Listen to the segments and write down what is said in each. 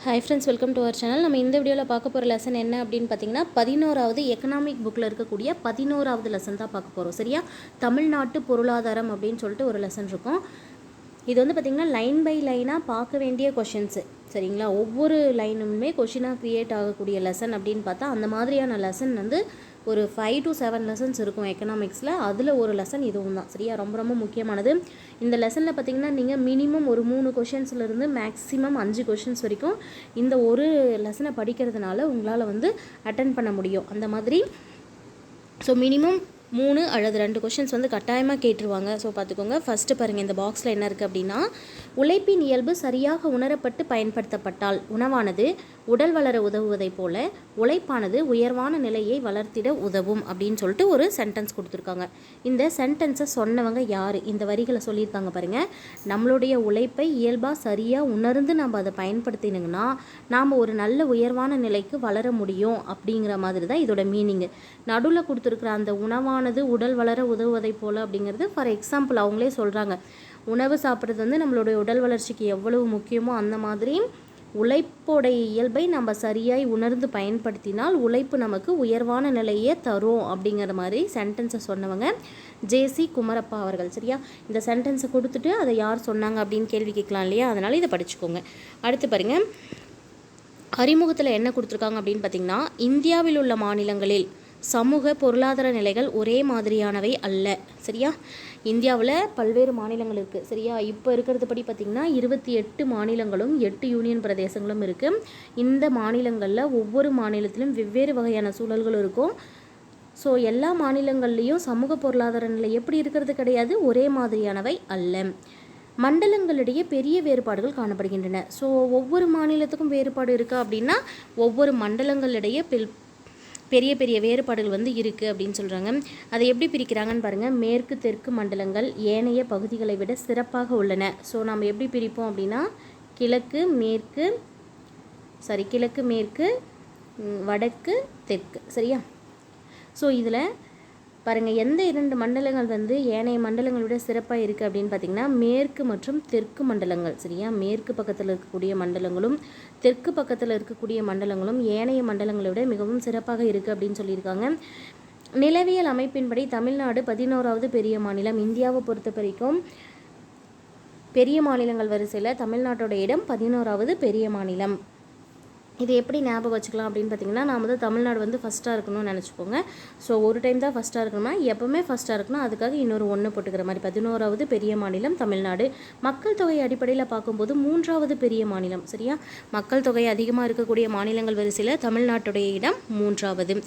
Hi friends, welcome to our channel. நம்ம இந்த வீடியோவில் பார்க்க போகிற லெசன் என்ன அப்படின்னு பார்த்தீங்கன்னா 11வது எக்கனாமிக் புக்கில் இருக்கக்கூடிய 11வது லெசன் தான் பார்க்க போகிறோம். சரியா? தமிழ்நாட்டு பொருளாதாரம் அப்படின்னு சொல்லிட்டு ஒரு லெசன் இருக்கும். இது வந்து பார்த்திங்கன்னா லைன் பை லைனாக பார்க்க வேண்டிய கொஷின்ஸு. சரிங்களா? ஒவ்வொரு லைனுமே கொஷினாக க்ரியேட் ஆகக்கூடிய லெசன் அப்படின்னு பார்த்தா அந்த மாதிரியான லெசன் வந்து ஒரு 5 to 7 லெசன்ஸ் இருக்கும் எக்கனாமிக்ஸில். அதில் ஒரு லெசன் இதுவும் தான். சரியா? ரொம்ப ரொம்ப முக்கியமானது. இந்த லெசனில் பார்த்திங்கன்னா நீங்கள் மினிமம் ஒரு 3 கொஷின்ஸ்லேருந்து மேக்ஸிமம் 5 கொஷின்ஸ் வரைக்கும் இந்த ஒரு லெசனை படிக்கிறதுனால உங்களால் வந்து அட்டென்ட் பண்ண முடியும். அந்த மாதிரி ஸோ மினிமம் 3 அல்லது 2 கொஷின்ஸ் வந்து கட்டாயமாக கேட்டுருவாங்க. ஸோ பார்த்துக்கோங்க. ஃபஸ்ட்டு பாருங்கள், இந்த பாக்ஸில் என்ன இருக்குது அப்படின்னா, உழைப்பின் இயல்பு சரியாக உணரப்பட்டு பயன்படுத்தப்பட்டால் உணவானது உடல் வளர உதவுவதைப் போல உழைப்பானது உயர்வான நிலையை வளர்த்திட உதவும் அப்படின்னு சொல்லிட்டு ஒரு சென்டென்ஸ் கொடுத்துருக்காங்க. இந்த சென்டென்ஸை சொன்னவங்க யார்? இந்த வரிகளை சொல்லியிருக்காங்க பாருங்கள். நம்மளுடைய உழைப்பை இயல்பாக சரியாக உணர்ந்து நம்ம அதை பயன்படுத்தினோங்கன்னா நாம் ஒரு நல்ல உயர்வான நிலைக்கு வளர முடியும் அப்படிங்கிற மாதிரி தான் இதோட மீனிங்கு. நடுவில் கொடுத்துருக்குற அந்த உணவானது உடல் வளர உதவுவதைப் போல அப்படிங்கிறது ஃபார் எக்ஸாம்பிள் அவங்களே சொல்கிறாங்க. உணவு சாப்பிட்றது வந்து நம்மளுடைய உடல் வளர்ச்சிக்கு எவ்வளவு முக்கியமோ அந்த மாதிரி உழைப்போடைய இயல்பை நம்ம சரியாய் உணர்ந்து பயன்படுத்தினால் உழைப்பு நமக்கு உயர்வான நிலையை தரும் அப்படிங்கிற மாதிரி சென்டென்ஸை சொன்னவங்க ஜேசி குமரப்பா அவர்கள். சரியா? இந்த சென்டென்ஸை கொடுத்துட்டு அதை யார் சொன்னாங்க அப்படின்னு கேள்வி கேட்கலாம் இல்லையா? அதனால் இதை படிச்சுக்கோங்க. அடுத்து பாருங்கள், அறிமுகத்தில் என்ன கொடுத்துருக்காங்க அப்படின்னு பார்த்திங்கன்னா, இந்தியாவில் உள்ள மாநிலங்களில் சமூக பொருளாதார நிலைகள் ஒரே மாதிரியானவை அல்ல. சரியா? இந்தியாவில் பல்வேறு மாநிலங்கள் இருக்குது. சரியா? இப்போ இருக்கிறது படி பார்த்திங்கன்னா 28 மாநிலங்களும் 8 யூனியன் பிரதேசங்களும் இருக்குது. இந்த மாநிலங்களில் ஒவ்வொரு மாநிலத்திலும் வெவ்வேறு வகையான சூழல்கள் இருக்கும். ஸோ எல்லா மாநிலங்கள்லேயும் சமூக பொருளாதார நிலை எப்படி இருக்கிறது கிடையாது, ஒரே மாதிரியானவை அல்ல. மண்டலங்களிடையே பெரிய வேறுபாடுகள் காணப்படுகின்றன. ஸோ ஒவ்வொரு மாநிலத்துக்கும் வேறுபாடு இருக்கா அப்படின்னா ஒவ்வொரு மண்டலங்களிடையே பெரிய பெரிய வேறுபாடுகள் வந்து இருக்குது அப்படின்னு சொல்கிறாங்க. அதை எப்படி பிரிக்கிறாங்கன்னு பாருங்கள். மேற்கு தெற்கு மண்டலங்கள் ஏனைய பகுதிகளை விட சிறப்பாக உள்ளன. ஸோ நம்ம எப்படி பிரிப்போம் அப்படின்னா கிழக்கு மேற்கு வடக்கு தெற்கு. சரியா? ஸோ இதில் பாருங்கள், எந்த 2 மண்டலங்கள் வந்து ஏனைய மண்டலங்களை விட சிறப்பாக இருக்குது அப்படின்னு பார்த்திங்கன்னா மேற்கு மற்றும் தெற்கு மண்டலங்கள். சரியா? மேற்கு பக்கத்தில் இருக்கக்கூடிய மண்டலங்களும் தெற்கு பக்கத்தில் இருக்கக்கூடிய மண்டலங்களும் ஏனைய மண்டலங்களை விட மிகவும் சிறப்பாக இருக்குது அப்படின்னு சொல்லியிருக்காங்க. நிலவியல் அமைப்பின்படி தமிழ்நாடு 11வது பெரிய மாநிலம். இந்தியாவை பொறுத்த வரைக்கும் பெரிய மாநிலங்கள் வரிசையில் தமிழ்நாட்டோட இடம் 11வது பெரிய மாநிலம். இது எப்படி ஞாபகம் வச்சுக்கலாம் அப்படின்னு பார்த்தீங்கன்னா, நாம் வந்து தமிழ்நாடு வந்து ஃபஸ்ட்டாக இருக்கணும்னு நினச்சிக்கோங்க. ஸோ ஒரு டைம் தான் ஃபஸ்ட்டாக இருக்கணும்னா எப்போவுமே ஃபஸ்ட்டாக இருக்கணும். அதுக்காக இன்னொரு 1 போட்டுக்கிற மாதிரி 11வது பெரிய மாநிலம் தமிழ்நாடு. மக்கள் தொகை அடிப்படையில் பார்க்கும்போது 3வது பெரிய மாநிலம். சரியா? மக்கள் தொகை அதிகமாக இருக்கக்கூடிய மாநிலங்கள் வரிசையில் தமிழ்நாட்டுடைய இடம் 3வது.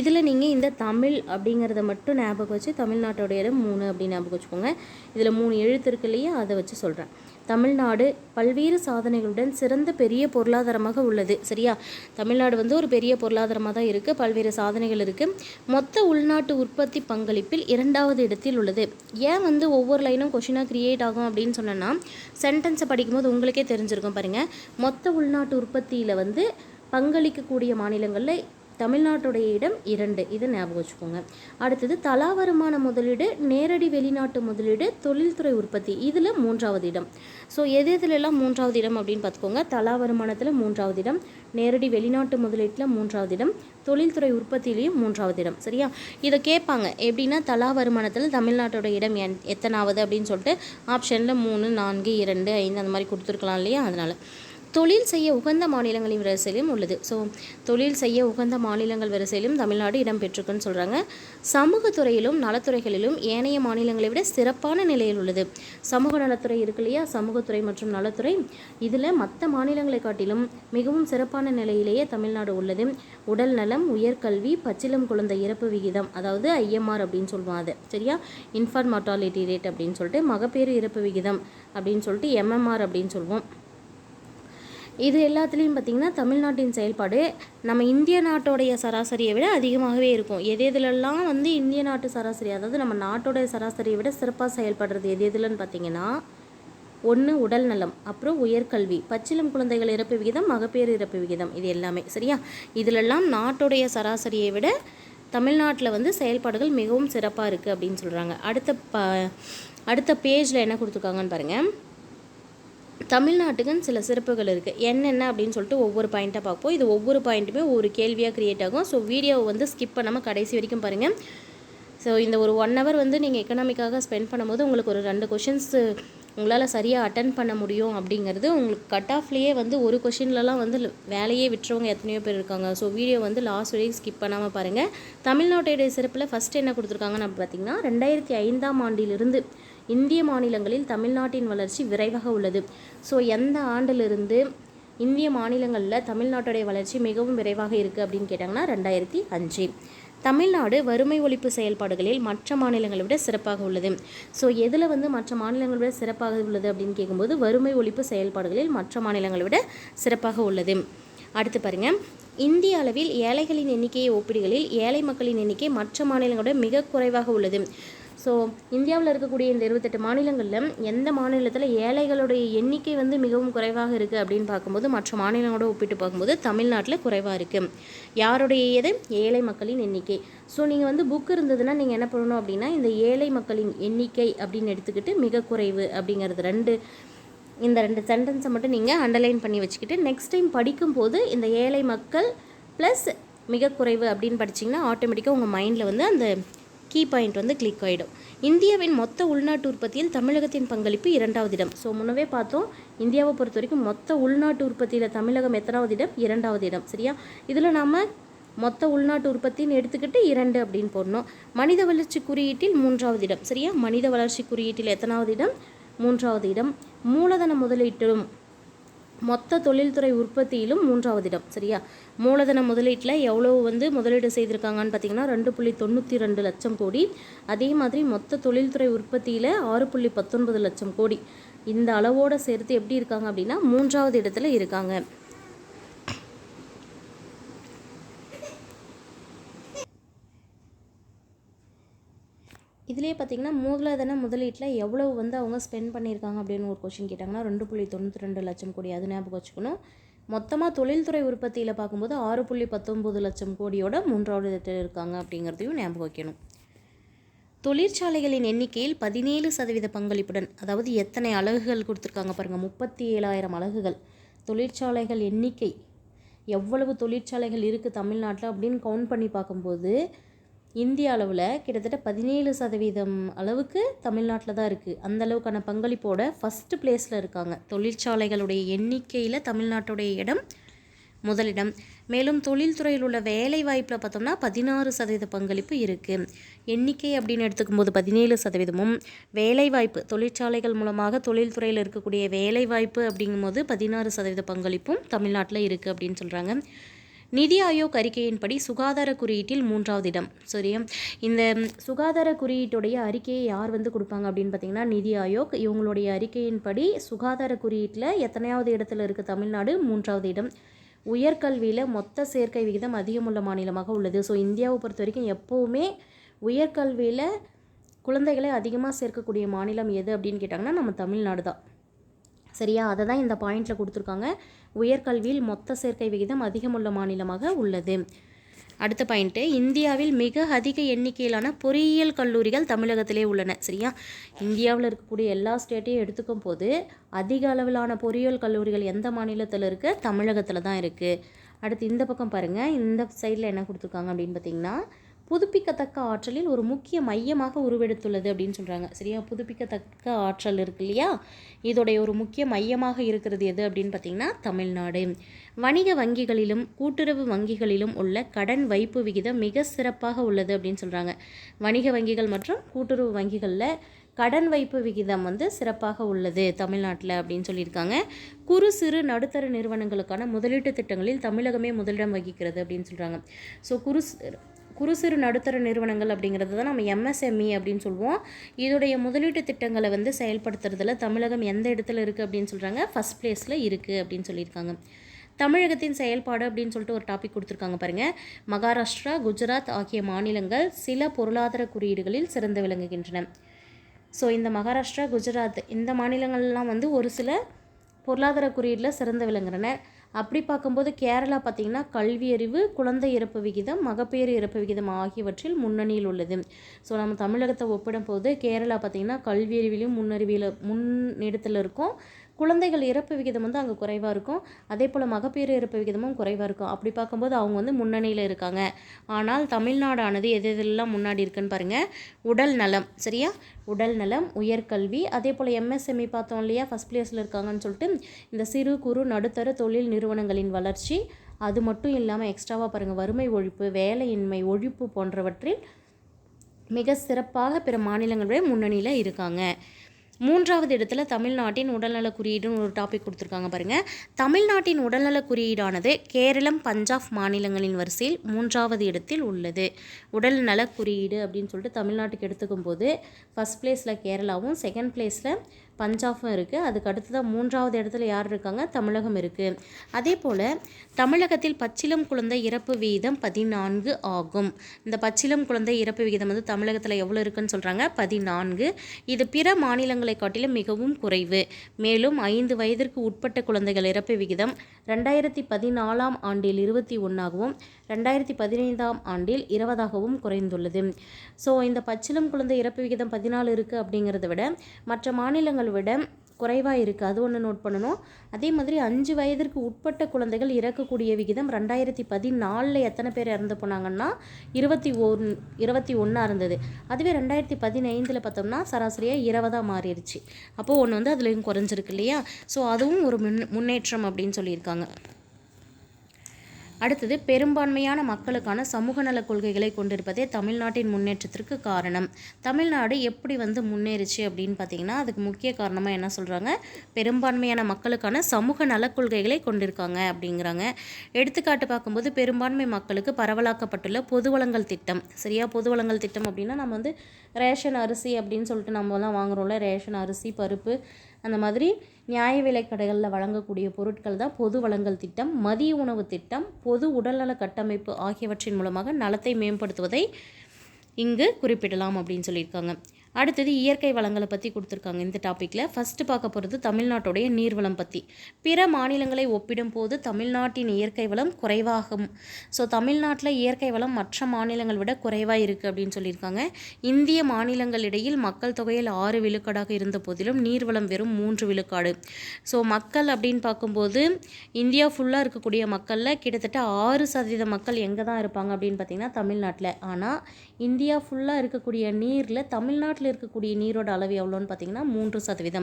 இதில் நீங்கள் இந்த தமிழ் அப்படிங்கிறத மட்டும் ஞாபகம் வச்சு தமிழ்நாட்டோட இடம் 3 அப்படின்னு ஞாபகம் வச்சுக்கோங்க. இதில் 3 எழுத்து இருக்கு இல்லையா, அதை வச்சு சொல்கிறேன். தமிழ்நாடு பல்வேறு சாதனைகளுடன் சிறந்த பெரிய பொருளாதாரமாக உள்ளது. சரியா? தமிழ்நாடு வந்து ஒரு பெரிய பொருளாதாரமாக தான் இருக்குது. பல்வேறு சாதனைகள் இருக்குது. மொத்த உள்நாட்டு உற்பத்தி பங்களிப்பில் 2வது இடத்தில் உள்ளது. ஏன் வந்து ஒவ்வொரு லைனும் கொஷினாக க்ரியேட் ஆகும் அப்படின்னு சொன்னேன்னா, சென்டென்ஸை படிக்கும்போது உங்களுக்கே தெரிஞ்சிருக்கும் பாருங்கள். மொத்த உள்நாட்டு உற்பத்தியில் வந்து பங்களிக்கக்கூடிய மாநிலங்களில் தமிழ்நாட்டுடைய இடம் 2. இதை ஞாபகம் வச்சுக்கோங்க. அடுத்தது தலா வருமான முதலீடு, நேரடி வெளிநாட்டு முதலீடு, தொழில்துறை உற்பத்தி, இதில் 3வது இடம். ஸோ எதுலெல்லாம் 3வது இடம் அப்படின்னு பார்த்துக்கோங்க. தலா வருமானத்தில் 3வது இடம், நேரடி வெளிநாட்டு முதலீட்டில் 3வது இடம், தொழில்துறை உற்பத்தியிலையும் 3வது இடம். சரியா? இதை கேட்பாங்க எப்படின்னா, தலா வருமானத்தில் தமிழ்நாட்டோட இடம் எத்தனாவது அப்படின்னு சொல்லிட்டு ஆப்ஷனில் 3, 4, 2, 5 அந்த மாதிரி கொடுத்துருக்கலாம் இல்லையா? அதனால் தொழில் செய்ய உகந்த மாநிலங்களின் வரிசையிலும் உள்ளது. ஸோ தொழில் செய்ய உகந்த மாநிலங்கள் வரிசையிலும் தமிழ்நாடு இடம் பெற்றிருக்குன்னு சொல்கிறாங்க. சமூகத்துறையிலும் நலத்துறைகளிலும் ஏனைய மாநிலங்களை விட சிறப்பான நிலையில் உள்ளது. சமூக நலத்துறை இருக்கு இல்லையா, சமூகத்துறை மற்றும் நலத்துறை, இதில் மற்ற மாநிலங்களை காட்டிலும் மிகவும் சிறப்பான நிலையிலேயே தமிழ்நாடு உள்ளது. உடல் நலம், உயர்கல்வி, பச்சிளம் குழந்தை இறப்பு விகிதம், அதாவது IMR அப்படின்னு சொல்லுவோம். அது சரியா? இன்ஃபன்ட் மார்டாலிட்டி ரேட் அப்படின்னு சொல்லிட்டு, மகப்பேறு இறப்பு விகிதம் அப்படின்னு சொல்லிட்டு MMR அப்படின்னு சொல்லுவோம். இது எல்லாத்துலேயும் பார்த்திங்கன்னா தமிழ்நாட்டின் செயல்பாடு நம்ம இந்திய நாட்டோடைய சராசரியை விட அதிகமாகவே இருக்கும். எதுலெல்லாம் வந்து இந்திய நாட்டு சராசரி, அதாவது நம்ம நாட்டோடைய சராசரியை விட சிறப்பாக செயல்படுறது எதுலன்னு பார்த்திங்கன்னா, 1 உடல் நலம், அப்புறம் உயர்கல்வி, பச்சிளம் குழந்தைகள் இறப்பு விகிதம், மகப்பேறு இறப்பு விகிதம், இது எல்லாமே. சரியா? இதிலெல்லாம் நாட்டோடைய சராசரியை விட தமிழ்நாட்டில் வந்து செயல்பாடுகள் மிகவும் சிறப்பாக இருக்குது அப்படின்னு சொல்கிறாங்க. அடுத்த பேஜில் என்ன கொடுத்துருக்காங்கன்னு பாருங்கள். தமிழ்நாட்டுக்குன்னு சில சிறப்புகள் இருக்குது. என்னென்ன அப்படின்னு சொல்லிட்டு ஒவ்வொரு பாயிண்ட்டாக பார்ப்போம். இது ஒவ்வொரு பாயிண்ட்டுமே ஒரு கேள்வியாக க்ரியேட் ஆகும். ஸோ வீடியோவை வந்து ஸ்கிப் பண்ணாமல் கடைசி வரைக்கும் பாருங்கள். ஸோ இந்த ஒரு 1 hour வந்து நீங்கள் எக்கனாமிக்காக ஸ்பெண்ட் பண்ணும்போது உங்களுக்கு ஒரு 2 கொஷின்ஸ் உங்களால் சரியாக அட்டன் பண்ண முடியும் அப்படிங்கிறது உங்களுக்கு கட் ஆஃப்லேயே வந்து ஒரு கொஷின்லலாம் வந்து வேலையே விட்டுறவங்க எத்தனையோ பேர் இருக்காங்க. ஸோ வீடியோ வந்து லாஸ்ட் வரைக்கும் ஸ்கிப் பண்ணாமல் பாருங்கள். தமிழ்நாட்டுடைய சிறப்பில் ஃபஸ்ட்டு என்ன கொடுத்துருக்காங்கன்னு பார்த்திங்கன்னா 2005ஆம் ஆண்டிலிருந்து இந்திய மாநிலங்களில் தமிழ்நாட்டின் வளர்ச்சி விரைவாக உள்ளது. ஸோ எந்த ஆண்டிலிருந்து இந்திய மாநிலங்களில் தமிழ்நாட்டுடைய வளர்ச்சி மிகவும் விரைவாக இருக்குது அப்படின்னு கேட்டாங்கன்னா 2005. தமிழ்நாடு வறுமை ஒழிப்பு செயல்பாடுகளில் மற்ற மாநிலங்களை விட சிறப்பாக உள்ளது. ஸோ எதில் வந்து மற்ற மாநிலங்களை விட சிறப்பாக உள்ளது அப்படின்னு கேட்கும்போது வறுமை ஒழிப்பு செயல்பாடுகளில் மற்ற மாநிலங்களை விட சிறப்பாக உள்ளது. அடுத்து பாருங்கள், இந்திய அளவில் ஏழைகளின் எண்ணிக்கையை ஒப்பிடுகையில் ஏழை மக்களின் எண்ணிக்கை மற்ற மாநிலங்களோட மிக குறைவாக உள்ளது. ஸோ இந்தியாவில் இருக்கக்கூடிய இந்த 28 மாநிலங்களில் எந்த மாநிலத்தில் ஏழைகளுடைய எண்ணிக்கை வந்து மிகவும் குறைவாக இருக்குது அப்படின்னு பார்க்கும்போது மற்ற மாநிலங்களோட ஒப்பிட்டு பார்க்கும்போது தமிழ்நாட்டில் குறைவாக இருக்குது. யாருடைய இது? ஏழை மக்களின் எண்ணிக்கை. ஸோ நீங்கள் வந்து புக் இருந்ததுன்னா நீங்கள் என்ன பண்ணணும் அப்படின்னா இந்த ஏழை மக்களின் எண்ணிக்கை அப்படின்னு எடுத்துக்கிட்டு மிக குறைவு அப்படிங்கிறது இந்த 2 சென்டென்ஸை மட்டும் நீங்கள் அண்டர்லைன் பண்ணி வச்சுக்கிட்டு நெக்ஸ்ட் டைம் படிக்கும்போது இந்த ஏழை மக்கள் ப்ளஸ் மிக குறைவு அப்படின்னு படிச்சிங்கன்னா ஆட்டோமேட்டிக்காக உங்கள் மைண்டில் வந்து அந்த கீ பாயிண்ட் வந்து கிளிக் ஆகிடும். இந்தியாவின் மொத்த உள்நாட்டு உற்பத்தியில் தமிழகத்தின் பங்களிப்பு 2வது இடம். ஸோ முன்னவே பார்த்தோம், இந்தியாவை பொறுத்த வரைக்கும் மொத்த உள்நாட்டு உற்பத்தியில் தமிழகம் எத்தனாவது இடம்? 2வது இடம். சரியா? இதில் நாம் மொத்த உள்நாட்டு உற்பத்தின்னு எடுத்துக்கிட்டு 2 அப்படின்னு போடணும். மனித வளர்ச்சி குறியீட்டில் 3வது இடம். சரியா? மனித வளர்ச்சி குறியீட்டில் எத்தனாவது இடம்? 3வது இடம். மூலதன முதலீட்டிலும் மொத்த தொழில்துறை உற்பத்தியிலும் 3வது இடம். சரியா? மூலதன முதலீட்டில் எவ்வளோ வந்து முதலீடு செய்திருக்காங்கன்னு பார்த்தீங்கன்னா 2.92 லட்சம் கோடி. அதே மாதிரி மொத்த தொழில்துறை உற்பத்தியில் 6.19 லட்சம் கோடி. இந்த அளவோடு சேர்த்து எப்படி இருக்காங்க அப்படின்னா 3வது இடத்துல இருக்காங்க. இதிலே பார்த்திங்கன்னா மூலதன முதலீட்டில் எவ்வளோ வந்து அவங்க ஸ்பெண்ட் பண்ணியிருக்காங்க அப்படின்னு ஒரு கொஷின் கேட்டாங்கன்னா 2.92 லட்சம் கோடி. அது ஞாபகம் வச்சுக்கணும். மொத்தமாக தொழில்துறை உற்பத்தியில் பார்க்கும்போது 6.19 லட்சம் கோடியோட 3வது இடத்தில் இருக்காங்க அப்படிங்கிறதையும் ஞாபகம் வைக்கணும். தொழிற்சாலைகளின் எண்ணிக்கையில் 17% பங்களிப்புடன், அதாவது எத்தனை அலகுகள் கொடுத்துருக்காங்க பாருங்கள், 37,000 அலகுகள். தொழிற்சாலைகள் எண்ணிக்கை எவ்வளவு தொழிற்சாலைகள் இருக்குது தமிழ்நாட்டில் அப்படின்னு கவுண்ட் பண்ணி பார்க்கும்போது இந்திய அளவில் கிட்டத்தட்ட 17% அளவுக்கு தமிழ்நாட்டில் தான் இருக்குது. அந்த அளவுக்கான பங்களிப்போட ஃபஸ்ட்டு பிளேஸில் இருக்காங்க. தொழிற்சாலைகளுடைய எண்ணிக்கையில் தமிழ்நாட்டுடைய இடம் முதலிடம். மேலும் தொழில்துறையில் உள்ள வேலை வாய்ப்பில் பார்த்தோம்னா 16% பங்களிப்பு இருக்குது. எண்ணிக்கை அப்படின்னு எடுத்துக்கும்போது 17%, வேலைவாய்ப்பு தொழிற்சாலைகள் மூலமாக தொழில்துறையில் இருக்கக்கூடிய வேலைவாய்ப்பு அப்படிங்கும்போது 16% பங்களிப்பும் தமிழ்நாட்டில் இருக்குது அப்படின்னு சொல்கிறாங்க. நிதி ஆயோக் அறிக்கையின்படி சுகாதார குறியீட்டில் 3வது இடம். சரியா? இந்த சுகாதார குறியீட்டுடைய அறிக்கையை யார் வந்து கொடுப்பாங்க அப்படின்னு பார்த்தீங்கன்னா நிதி ஆயோக். இவங்களுடைய அறிக்கையின்படி சுகாதார குறியீட்டில் எத்தனையாவது இடத்துல இருக்குது தமிழ்நாடு? 3வது இடம். உயர்கல்வியில் மொத்த சேர்க்கை விகிதம் அதிகமுள்ள மாநிலமாக உள்ளது. ஸோ இந்தியாவை பொறுத்த வரைக்கும் எப்போவுமே உயர்கல்வியில் குழந்தைகளை அதிகமாக சேர்க்கக்கூடிய மாநிலம் எது அப்படின்னு கேட்டாங்கன்னா நம்ம தமிழ்நாடு தான். சரியா? அதை தான் இந்த பாயிண்டில் கொடுத்துருக்காங்க. உயர்கல்வியில் மொத்த சேர்க்கை விகிதம் அதிகமுள்ள மாநிலமாக உள்ளது. அடுத்த பாயிண்ட்டு, இந்தியாவில் மிக அதிக எண்ணிக்கையிலான பொறியியல் கல்லூரிகள் தமிழகத்திலே உள்ளன. சரியா? இந்தியாவில் இருக்கக்கூடிய எல்லா ஸ்டேட்டையும் எடுத்துக்கும் போது அதிக அளவிலான பொறியியல் கல்லூரிகள் எந்த மாநிலத்தில் இருக்குது? தமிழகத்தில் தான் இருக்குது. அடுத்து இந்த பக்கம் பாருங்கள், இந்த சைடில் என்ன கொடுத்துருக்காங்க அப்படின்னு பார்த்தீங்கன்னா புதுப்பிக்கத்தக்க ஆற்றலில் ஒரு முக்கிய மையமாக உருவெடுத்துள்ளது அப்படின்னு சொல்கிறாங்க. சரியா? புதுப்பிக்கத்தக்க ஆற்றல் இருக்கு இல்லையா, இதோடைய ஒரு முக்கிய மையமாக இருக்கிறது எது அப்படின்னு பார்த்திங்கன்னா தமிழ்நாடு. வணிக வங்கிகளிலும் கூட்டுறவு வங்கிகளிலும் உள்ள கடன் வைப்பு விகிதம் மிக சிறப்பாக உள்ளது அப்படின்னு சொல்கிறாங்க. வணிக வங்கிகள் மற்றும் கூட்டுறவு வங்கிகளில் கடன் வைப்பு விகிதம் வந்து சிறப்பாக உள்ளது தமிழ்நாட்டில் அப்படின்னு சொல்லியிருக்காங்க. குறு சிறு நடுத்தர நிறுவனங்களுக்கான முதலீட்டு திட்டங்களில் தமிழகமே முதலிடம் வகிக்கிறது அப்படின்னு சொல்கிறாங்க. ஸோ குறு சிறு நடுத்தர நிறுவனங்கள் அப்படிங்கிறது தான் நம்ம எம்எஸ்எம்இ அப்படின்னு சொல்லுவோம். இதோடைய முதலீட்டு திட்டங்களை வந்து செயல்படுத்துறதுல தமிழகம் எந்த இடத்துல இருக்குது அப்படின்னு சொல்கிறாங்க? ஃபஸ்ட் பிளேஸில் இருக்குது அப்படின்னு சொல்லியிருக்காங்க. தமிழகத்தின் செயல்பாடு அப்படின்னு சொல்லிட்டு ஒரு டாபிக் கொடுத்துருக்காங்க பாருங்கள். மகாராஷ்டிரா, குஜராத் ஆகிய மாநிலங்கள் சில பொருளாதார குறியீடுகளில் சிறந்து விளங்குகின்றன. ஸோ இந்த மகாராஷ்டிரா, குஜராத் இந்த மாநிலங்கள்லாம் வந்து ஒரு சில பொருளாதார குறியீடில் சிறந்து விளங்குறன. அப்படி பார்க்கும்போது கேரளா பார்த்திங்கன்னா கல்வி அறிவு, குழந்தை இறப்பு விகிதம், மகப்பேறு இறப்பு விகிதம் ஆகியவற்றில் முன்னணியில் உள்ளது. ஸோ நம்ம தமிழகத்தை ஒப்பிடும் போது கேரளா பார்த்திங்கன்னா கல்வி அறிவிலும் முன்னிடத்தில் இருக்கும், குழந்தைகள் இறப்பு விகிதம் வந்து அங்கே குறைவாக இருக்கும். அதே போல் மகப்பேறு இறப்பு விகிதமும் குறைவாக இருக்கும். அப்படி பார்க்கும்போது அவங்க வந்து முன்னணியில் இருக்காங்க. ஆனால் தமிழ்நாடானது எதெல்லாம் முன்னாடி இருக்குன்னு பாருங்கள். உடல் நலம், சரியா, உடல் நலம், உயர்கல்வி, அதே போல் எம்எஸ்எம்இ பார்த்தோம் இல்லையா, ஃபஸ்ட் பிளேஸில் இருக்காங்கன்னு சொல்லிட்டு. இந்த சிறு குறு நடுத்தர தொழில் நிறுவனங்களின் வளர்ச்சி, அது மட்டும் இல்லாமல் எக்ஸ்ட்ராவாக பாருங்கள், வறுமை ஒழிப்பு, வேலையின்மை ஒழிப்பு போன்றவற்றில் மிக சிறப்பாக பிற மாநிலங்களுடைய முன்னணியில் இருக்காங்க. 3வது இடத்துல தமிழ்நாட்டின் உடல்நல குறியீடுன்னு ஒரு டாபிக் கொடுத்துருக்காங்க பாருங்கள். தமிழ்நாட்டின் உடல்நல குறியீடானது கேரளம், பஞ்சாப் மாநிலங்களின் வரிசையில் 3வது இடத்தில் உள்ளது. உடல் நல குறியீடு அப்படின்னு சொல்லிட்டு தமிழ்நாட்டுக்கு எடுத்துக்கும் போது ஃபஸ்ட் பிளேஸில் கேரளாவும், செகண்ட் பிளேஸில் பஞ்சாபும் இருக்குது. அதுக்கு அடுத்து தான் 3வது இடத்துல யார் இருக்காங்க, தமிழகம் இருக்குது. அதே போல் தமிழகத்தில் பச்சிளம் குழந்தை இறப்பு வீதம் 14 ஆகும். இந்த பச்சிளம் குழந்தை இறப்பு விகிதம் வந்து தமிழகத்தில் எவ்வளோ இருக்குன்னு சொல்கிறாங்க, 14. இது பிற மாநிலங்களை காட்டிலும் மிகவும் குறைவு. மேலும் 5 வயதிற்கு உட்பட்ட குழந்தைகள் இறப்பு விகிதம் 2014ஆம் ஆண்டில் 21ஆகவும் 2015ஆம் ஆண்டில் 20ஆகவும் குறைந்துள்ளது. ஸோ இந்த பச்சிளம் குழந்தை இறப்பு விகிதம் 14 இருக்குது அப்படிங்கிறத விட மற்ற மாநிலங்களை விட குறைவாக இருக்குது. அது ஒன்று நோட் பண்ணணும். அதே மாதிரி 5 வயதிற்கு உட்பட்ட குழந்தைகள் இறக்கக்கூடிய விகிதம் 2014 எத்தனை பேர் இறந்து போனாங்கன்னா 21 இருந்தது. அதுவே 2015 பார்த்தோம்னா சராசரியாக 20 மாறிடுச்சு. அப்போது ஒன்று வந்து அதுலேயும் குறைஞ்சிருக்கு இல்லையா. ஸோ அதுவும் ஒரு முன்னேற்றம் அப்படின்னு சொல்லியிருக்காங்க. அடுத்தது, பெரும்பான்மையான மக்களுக்கான சமூக நல கொள்கைகளை கொண்டிருப்பதே தமிழ்நாட்டின் முன்னேற்றத்திற்கு காரணம். தமிழ்நாடு எப்படி வந்து முன்னேறிச்சு அப்படின்னு பார்த்தீங்கன்னா அதுக்கு முக்கிய காரணமாக என்ன சொல்கிறாங்க, பெரும்பான்மையான மக்களுக்கான சமூக நல கொள்கைகளை கொண்டிருக்காங்க அப்படிங்கிறாங்க. எடுத்துக்காட்டு பார்க்கும்போது பெரும்பான்மை மக்களுக்கு பரவலாக்கப்பட்டுள்ள பொது வழங்கல் திட்டம், சரியா. பொது வழங்கல் திட்டம் அப்படின்னா நம்ம வந்து ரேஷன் அரிசி அப்படின்னு சொல்லிட்டு நம்மலாம் வாங்குகிறோம்ல, ரேஷன் அரிசி, பருப்பு, அந்த மாதிரி நியாய விலைக் கடைகளில் வழங்கக்கூடிய பொருட்கள் தான் பொது வழங்கல் திட்டம். மதிய உணவு திட்டம், பொது உடல்நல கட்டமைப்பு ஆகியவற்றின் மூலமாக நலத்தை மேம்படுத்துவதை இங்கு குறிப்பிடலாம் அப்படின்னு சொல்லியிருக்காங்க. அடுத்தது இயற்கை வளங்களை பற்றி கொடுத்துருக்காங்க இந்த டாப்பிக்கில். ஃபஸ்ட்டு பார்க்க போகிறது தமிழ்நாட்டுடைய நீர்வளம் பற்றி. பிற மாநிலங்களை ஒப்பிடும் போது தமிழ்நாட்டின் இயற்கை வளம் குறைவாகும். ஸோ தமிழ்நாட்டில் இயற்கை வளம் மற்ற மாநிலங்களை விட குறைவாக இருக்குது அப்படின்னு சொல்லியிருக்காங்க. இந்திய மாநிலங்களிடையில் மக்கள் தொகையில் 6 விழுக்காடாக இருந்த போதிலும் நீர்வளம் வெறும் 3 விழுக்காடு. ஸோ மக்கள் அப்படின்னு பார்க்கும்போது இந்தியா ஃபுல்லாக இருக்கக்கூடிய மக்களில் கிட்டத்தட்ட 6% மக்கள் எங்கே தான் இருப்பாங்க அப்படின்னு பார்த்திங்கன்னா தமிழ்நாட்டில். ஆனால் இந்தியா ஃபுல்லாக இருக்கக்கூடிய நீரில் தமிழ்நாட்டில் இருக்கக்கூடிய நீரோட அளவு எவ்வளோன்னு பார்த்தீங்கன்னா 3%.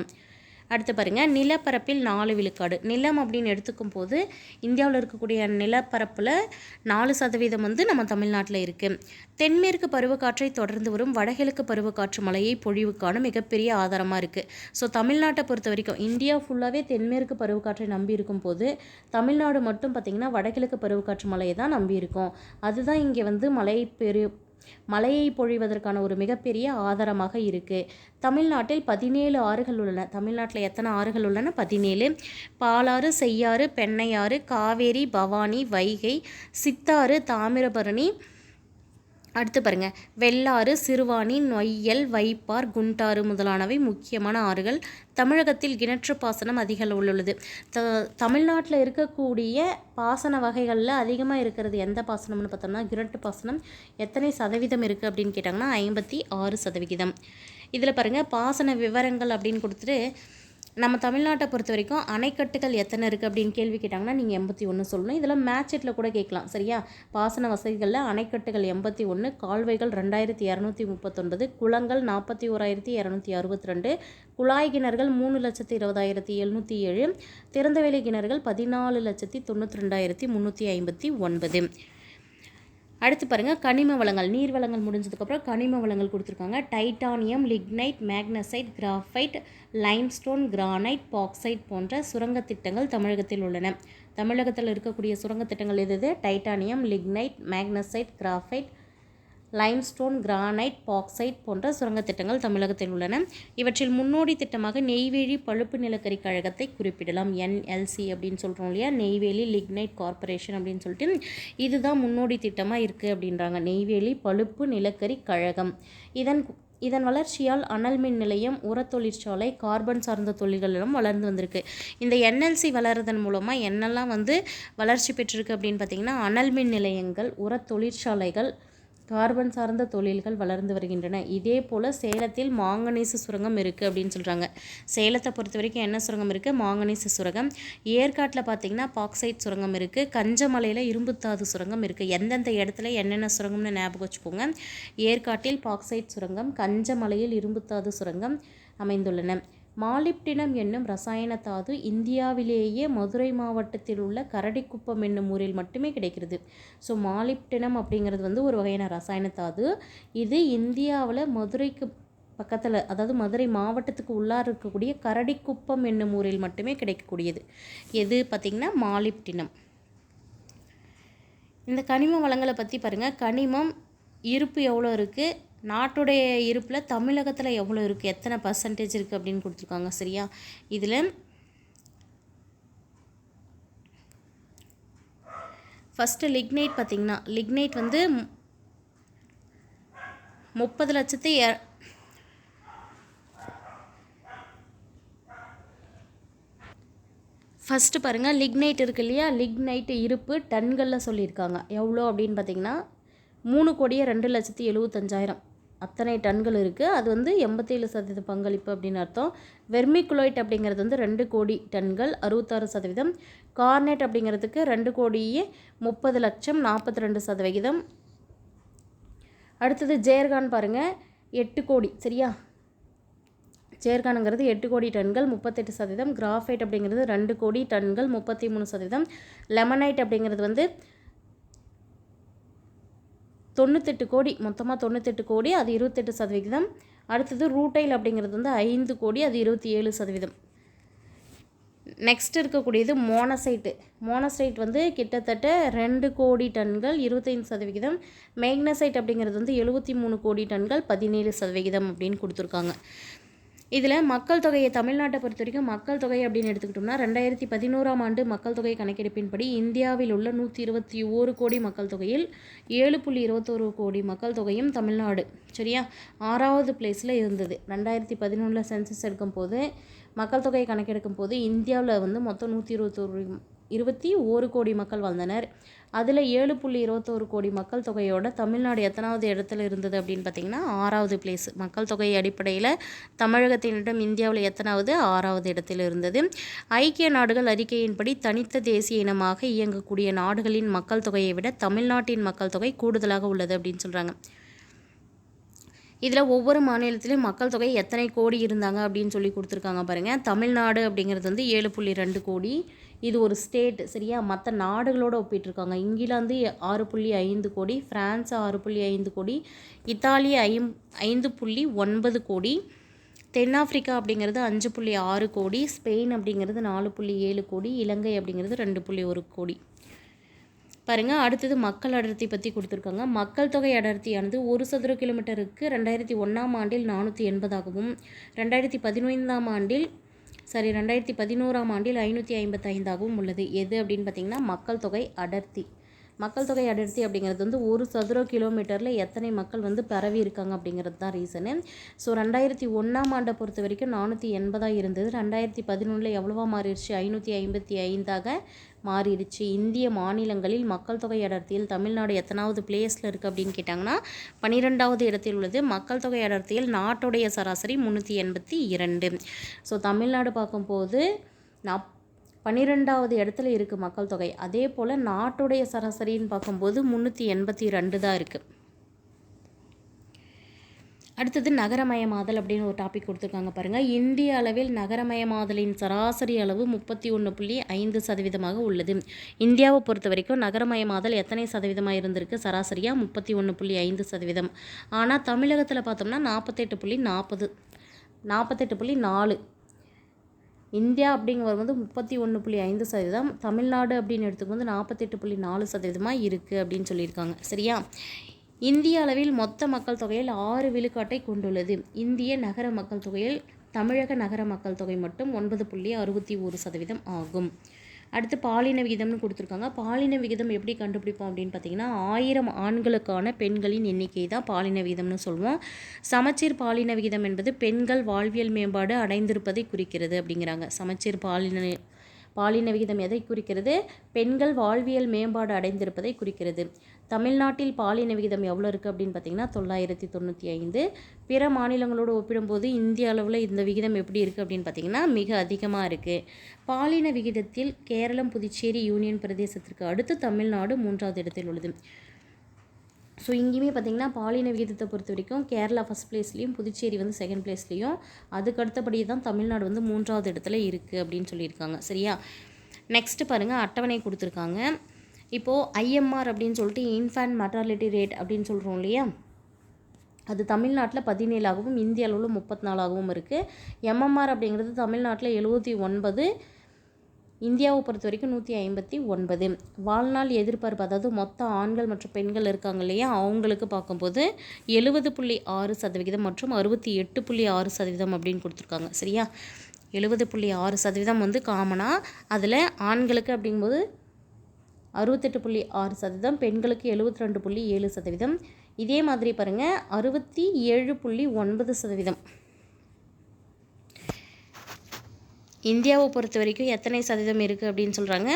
அடுத்து பாருங்கள், நிலப்பரப்பில் 4 விழுக்காடு. நிலம் அப்படின்னு எடுத்துக்கும் போது இந்தியாவில் இருக்கக்கூடிய நிலப்பரப்பில் 4% வந்து நம்ம தமிழ்நாட்டில் இருக்குது. தென்மேற்கு பருவக்காற்றை தொடர்ந்து வரும் வடகிழக்கு பருவக்காற்று மழையை பொழிவுக்கான மிகப்பெரிய ஆதாரமாக இருக்குது. ஸோ தமிழ்நாட்டை பொறுத்த வரைக்கும் இந்தியா ஃபுல்லாகவே தென்மேற்கு பருவக்காற்றை நம்பி இருக்கும் போது தமிழ்நாடு மட்டும் பார்த்திங்கன்னா வடகிழக்கு பருவக்காற்று மழையை தான் நம்பி இருக்கும். அதுதான் இங்கே வந்து மழையை பொழிவதற்கான ஒரு மிகப்பெரிய ஆதாரமாக இருக்குது. தமிழ்நாட்டில் 17 ஆறுகள் உள்ளன. தமிழ்நாட்டில் எத்தனை ஆறுகள் உள்ளன? 17. பாலாறு, செய்யாறு, பெண்ணையாறு, காவேரி, பவானி, வைகை, சித்தாறு, தாமிரபரணி, அடுத்து பாருங்கள் வெள்ளாறு, சிறுவாணி, நொய்யல், வைப்பார், குண்டாறு முதலானவை முக்கியமான ஆறுகள். தமிழகத்தில் கிணற்று பாசனம் அதிக அளவில் உள்ளது. தமிழ்நாட்டில் இருக்கக்கூடிய பாசன வகைகளில் அதிகமாக இருக்கிறது எந்த பாசனம்னு பார்த்தோம்னா கிணற்று பாசனம். எத்தனை சதவீதம் இருக்குது அப்படின்னு கேட்டாங்கன்னா 56%. இதில் பாருங்கள் பாசன விவரங்கள் அப்படின்னு கொடுத்துட்டு நம்ம தமிழ்நாட்டை பொறுத்த வரைக்கும் அணைக்கட்டுகள் எத்தனை இருக்குது அப்படின்னு கேள்வி கேட்டாங்கன்னா நீங்கள் 81 சொல்லணும். இதில் மேட்செட்டில் கூட கேட்கலாம், சரியா. பாசன வசதிகளில் அணைக்கட்டுகள் 81, கால்வாய்கள் 2239, குளங்கள் 41,262, குழாய் கிணறுகள் 3,20,707, திறந்தவெளி கிணறுகள் 14,92,359. அடுத்து பாருங்கள் கனிம வளங்கள், நீர் வளங்கள் முடிஞ்சதுக்கப்புறம் கனிம வளங்கள் கொடுத்துருக்காங்க. Titanium, lignite, magnesite, graphite, limestone, granite, bauxite போன்ற சுரங்க திட்டங்கள் தமிழகத்தில் உள்ளன. தமிழகத்தில் இருக்கக்கூடிய சுரங்க திட்டங்கள் எது? Titanium, lignite, magnesite, graphite, limestone, granite, bauxite போன்ற சுரங்க திட்டங்கள் தமிழகத்தில் உள்ளன. இவற்றில் முன்னோடி திட்டமாக நெய்வேலி பழுப்பு நிலக்கரி கழகத்தை குறிப்பிடலாம். NLC அப்படின்னு சொல்கிறோம் இல்லையா, நெய்வேலி லிக்னைட் கார்பரேஷன் அப்படின்னு சொல்லிட்டு இதுதான் முன்னோடி திட்டமாக இருக்குது அப்படின்றாங்க. நெய்வேலி பழுப்பு நிலக்கரி கழகம். இதன் வளர்ச்சியால் அனல் மின் நிலையம், உர தொழிற்சாலை, கார்பன் சார்ந்த தொழில்களும் வளர்ந்து வந்திருக்கு. இந்த NLC வளர்றதன் மூலமாக என்னெல்லாம் வந்து வளர்ச்சி பெற்றிருக்கு அப்படின்னு பார்த்திங்கன்னா அனல் மின் நிலையங்கள், உர தொழிற்சாலைகள், கார்பன் சார்ந்த தொழில்கள் வளர்ந்து வருகின்றன. இதே போல் சேலத்தில் மாங்கனீசு சுரங்கம் இருக்குது அப்படின்னு சொல்கிறாங்க. சேலத்தை பொறுத்த வரைக்கும் என்ன சுரங்கம் இருக்குது? மாங்கனீசு சுரங்கம். ஏற்காட்டில் பார்த்திங்கன்னா பாக்சைட் சுரங்கம் இருக்குது. கஞ்சமலையில் இரும்புத்தாது சுரங்கம் இருக்குது. எந்தெந்த இடத்துல என்னென்ன சுரங்கம்னு ஞாபகம் வச்சுக்கோங்க. ஏற்காட்டில் பாக்சைட் சுரங்கம், கஞ்சமலையில் இரும்புத்தாது சுரங்கம் அமைந்துள்ளன. மாலிப்டினம் என்னும் ரசாயன தாது இந்தியாவிலேயே மதுரை மாவட்டத்தில் உள்ள கரடிக்குப்பம் என்னும் ஊரில் மட்டுமே கிடைக்கிறது. ஸோ மாலிப்டினம் அப்படிங்கிறது வந்து ஒரு வகையான ரசாயன தாது. இது இந்தியாவில் மதுரைக்கு பக்கத்தில், அதாவது மதுரை மாவட்டத்துக்கு உள்ளார இருக்கக்கூடிய கரடிக்குப்பம் என்னும் ஊரில் மட்டுமே கிடைக்கக்கூடியது. எது பார்த்திங்கன்னா மாலிப்டினம். இந்த கனிம வளங்களை பற்றி பாருங்கள். கனிமம் இருப்பு எவ்வளோ இருக்குது, நாட்டுடைய இருப்பில் தமிழகத்தில் எவ்வளோ இருக்குது, எத்தனை பர்சன்டேஜ் இருக்குது அப்படின்னு கொடுத்துருக்காங்க. சரியா? இதில் ஃபஸ்ட்டு லிக்னைட் பார்த்திங்கன்னா, லிக்னைட் வந்து 30 லட்சத்து ஃபஸ்ட்டு பாருங்கள், லிக்னைட் இருக்கு இல்லையா, லிக்னைட் இருப்பு டன்களில் சொல்லியிருக்காங்க. எவ்வளோ அப்படின்னு பார்த்திங்கன்னா 3,02,75,000 அத்தனை டன்கள் இருக்குது. அது வந்து 87% பங்களிப்பு அப்படின்னு அர்த்தம். வெர்மிகுலோய்ட் அப்படிங்கிறது வந்து 2 கோடி டன்கள் 66%. கார்னெட் அப்படிங்கிறதுக்கு 2,30,00,000 42%. அடுத்தது ஜேர்கான் பாருங்கள் 8 கோடி. சரியா? ஜேர்கானுங்கிறது 8 கோடி டன்கள் 38%. கிராஃபைட் அப்படிங்கிறது 2 கோடி டன்கள் 33%. லெமனைட் அப்படிங்கிறது வந்து 98 கோடி, மொத்தமாக 98 கோடி, அது 28%. அடுத்தது ரூட்டைல் அப்படிங்கிறது வந்து 5 கோடி, அது 27%. நெக்ஸ்ட் இருக்கக்கூடியது மோனசைட்டு. மோனசைட் வந்து கிட்டத்தட்ட 2 கோடி டன்கள் 25%. மேக்னசைட் அப்படிங்கிறது வந்து 73 கோடி டன்கள் 17% அப்படின்னு கொடுத்துருக்காங்க. இதில் மக்கள் தொகையை தமிழ்நாட்டை பொறுத்த வரைக்கும் மக்கள் தொகை அப்படின்னு எடுத்துக்கிட்டோம்னா 2011ஆம் ஆண்டு மக்கள் தொகை கணக்கெடுப்பின்படி இந்தியாவில் உள்ள 121 கோடி மக்கள் தொகையில் 7.21 கோடி மக்கள் தொகையும் தமிழ்நாடு சரியா 6வது பிளேஸில் இருந்தது. 2011 சென்சஸ் எடுக்கும் போது மக்கள் தொகை கணக்கெடுக்கும் போது இந்தியாவில் வந்து மொத்தம் 121 கோடி மக்கள் வாழ்ந்தனர். அதில் 7.21 கோடி மக்கள் தொகையோட தமிழ்நாடு எத்தனாவது இடத்துல இருந்தது அப்படின்னு பார்த்திங்கன்னா 6வது பிளேஸ். மக்கள் தொகை அடிப்படையில் தமிழகத்தினிடம் இந்தியாவில் எத்தனாவது? 6வது இடத்தில் இருந்தது. ஐக்கிய நாடுகள் அறிக்கையின்படி தனித்த தேசிய இனமாக இயங்கக்கூடிய நாடுகளின் மக்கள் தொகையை விட தமிழ்நாட்டின் மக்கள் தொகை கூடுதலாக உள்ளது அப்படின்னு சொல்கிறாங்க. இதில் ஒவ்வொரு மாநிலத்திலும் மக்கள் தொகை எத்தனை கோடி இருந்தாங்க அப்படின்னு சொல்லி கொடுத்துருக்காங்க பாருங்கள். தமிழ்நாடு அப்படிங்கிறது வந்து 7.2 கோடி. இது ஒரு ஸ்டேட் சரியா. மற்ற நாடுகளோடு ஒப்பிட்டிருக்காங்க. இங்கிலாந்து 6.5 கோடி, ஃப்ரான்ஸ் 6.5 கோடி, இத்தாலி 5.9 கோடி, தென்னாப்பிரிக்கா அப்படிங்கிறது 5.6 கோடி, ஸ்பெயின் அப்படிங்கிறது 4.7 கோடி, இலங்கை அப்படிங்கிறது 2.1 கோடி. பாருங்கள், அடுத்தது மக்கள் அடர்த்தி பற்றி கொடுத்துருக்காங்க. மக்கள் தொகை அடர்த்தியானது 1 சதுர கிலோமீட்டருக்கு 2001ஆம் ஆண்டில் 480ஆகவும் 2011ஆம் ஆண்டில் 555ஆகவும் உள்ளது. எது அப்படின்னு பார்த்திங்கன்னா மக்கள் தொகை அடர்த்தி. மக்கள் தொகை அடர்த்தி அப்படிங்கிறது வந்து 1 சதுர கிலோமீட்டரில் எத்தனை மக்கள் வந்து பரவி இருக்காங்க அப்படிங்கிறது தான் ரீசனு. ஸோ 2001ஆம் ஆண்டை பொறுத்த வரைக்கும் 480ஆக இருந்தது. 2011 எவ்வளோவா மாறிடுச்சு? 555ஆக மாறிடுச்சு. இந்திய மாநிலங்களில் மக்கள் தொகை அடர்த்தியில் தமிழ்நாடு எத்தனாவது பிளேஸில் இருக்குது அப்படின்னு கேட்டாங்கன்னா 12வது இடத்தில் உள்ளது. மக்கள் தொகை அடர்த்தியில் நாட்டுடைய சராசரி 382. ஸோ தமிழ்நாடு பார்க்கும்போது 12வது இடத்துல இருக்குது மக்கள் தொகை. அதே போல் நாட்டுடைய சராசரின்னு பார்க்கும்போது 382 தான் இருக்குது. அடுத்தது நகரமயமாதல் அப்படின்னு ஒரு டாபிக் கொடுத்துருக்காங்க பாருங்கள். இந்திய அளவில் நகரமயமாதலின் சராசரி அளவு 31.5% உள்ளது. இந்தியாவை பொறுத்த வரைக்கும் நகரமயமாதல் எத்தனை சதவீதமாக இருந்திருக்கு? சராசரியாக 31.5%. ஆனால் தமிழகத்தில் பார்த்தோம்னா 48.4. இந்தியா அப்படிங்கிறது வந்து 31.5%, தமிழ்நாடு அப்படின்னு எடுத்துக்கும் 48.4% இருக்குது அப்படின்னு சொல்லியிருக்காங்க. சரியா? இந்திய அளவில் மொத்த மக்கள் தொகையில் 6 விழுக்காட்டை கொண்டுள்ளது. இந்திய நகர மக்கள் தொகையில் தமிழக நகர மக்கள் தொகை மட்டும் 9.61% ஆகும். அடுத்து பாலின விகிதம்னு கொடுத்துருக்காங்க. பாலின விகிதம் எப்படி கண்டுபிடிப்போம் அப்படின்னு பார்த்தீங்கன்னா 1000 ஆண்களுக்கான பெண்களின் எண்ணிக்கை தான் பாலின விகிதம்னு சொல்லுவோம். சமச்சீர் பாலின விகிதம் என்பது பெண்கள் வாழ்வியல் மேம்பாடு அடைந்திருப்பதை குறிக்கிறது அப்படிங்கிறாங்க. சமச்சீர் பாலின விகிதம் எதை குறிக்கிறது? பெண்கள் வாழ்வியல் மேம்பாடு அடைந்திருப்பதை குறிக்கிறது. தமிழ்நாட்டில் பாலின விகிதம் எவ்வளோ இருக்குது அப்படின்னு பார்த்தீங்கன்னா 995. பிற மாநிலங்களோடு ஒப்பிடும்போது இந்திய அளவில் இந்த விகிதம் எப்படி இருக்குது அப்படின்னு பார்த்தீங்கன்னா மிக அதிகமாக இருக்குது. பாலின விகிதத்தில் கேரளம், புதுச்சேரி யூனியன் பிரதேசத்திற்கு அடுத்து தமிழ்நாடு 3வது இடத்தில் உள்ளது. ஸோ இங்கேயுமே பார்த்திங்கன்னா பாலின விகிதத்தை பொறுத்த வரைக்கும் கேரளா ஃபஸ்ட் பிளேஸ்லேயும் புதுச்சேரி வந்து செகண்ட் பிளேஸ்லேயும், அதுக்கு அடுத்தபடி தான் தமிழ்நாடு வந்து 3வது இடத்துல இருக்குது அப்படின்னு சொல்லியிருக்காங்க. சரியா? நெக்ஸ்ட்டு பாருங்கள், அட்டவணை கொடுத்துருக்காங்க. இப்போது ஐஎம்ஆர் அப்படின்னு சொல்லிட்டு இன்ஃபேன்ட் மெர்டாலிட்டி ரேட் அப்படின்னு சொல்கிறோம் இல்லையா, அது தமிழ்நாட்டில் 17ஆகவும் இந்திய அளவில் 34ஆகவும் இருக்குது. எம்எம்ஆர் அப்படிங்கிறது தமிழ்நாட்டில் 79, இந்தியாவை பொறுத்த வரைக்கும் 159. வாழ்நாள் எதிர்பார்ப்பு, அதாவது மொத்த ஆண்கள் மற்றும் பெண்கள் இருக்காங்க இல்லையா, அவங்களுக்கு பார்க்கும்போது 70.6% மற்றும் 68.6% அப்படின்னு கொடுத்துருக்காங்க. சரியா? 70.6% வந்து காமனாக, அதில் ஆண்களுக்கு அப்படிங்கும்போது 68.6%, பெண்களுக்கு 72.7%. இதே மாதிரி பாருங்கள் 67.9%. இந்தியாவை பொறுத்த வரைக்கும் எத்தனை சதவீதம் இருக்குது அப்படின்னு சொல்கிறாங்க?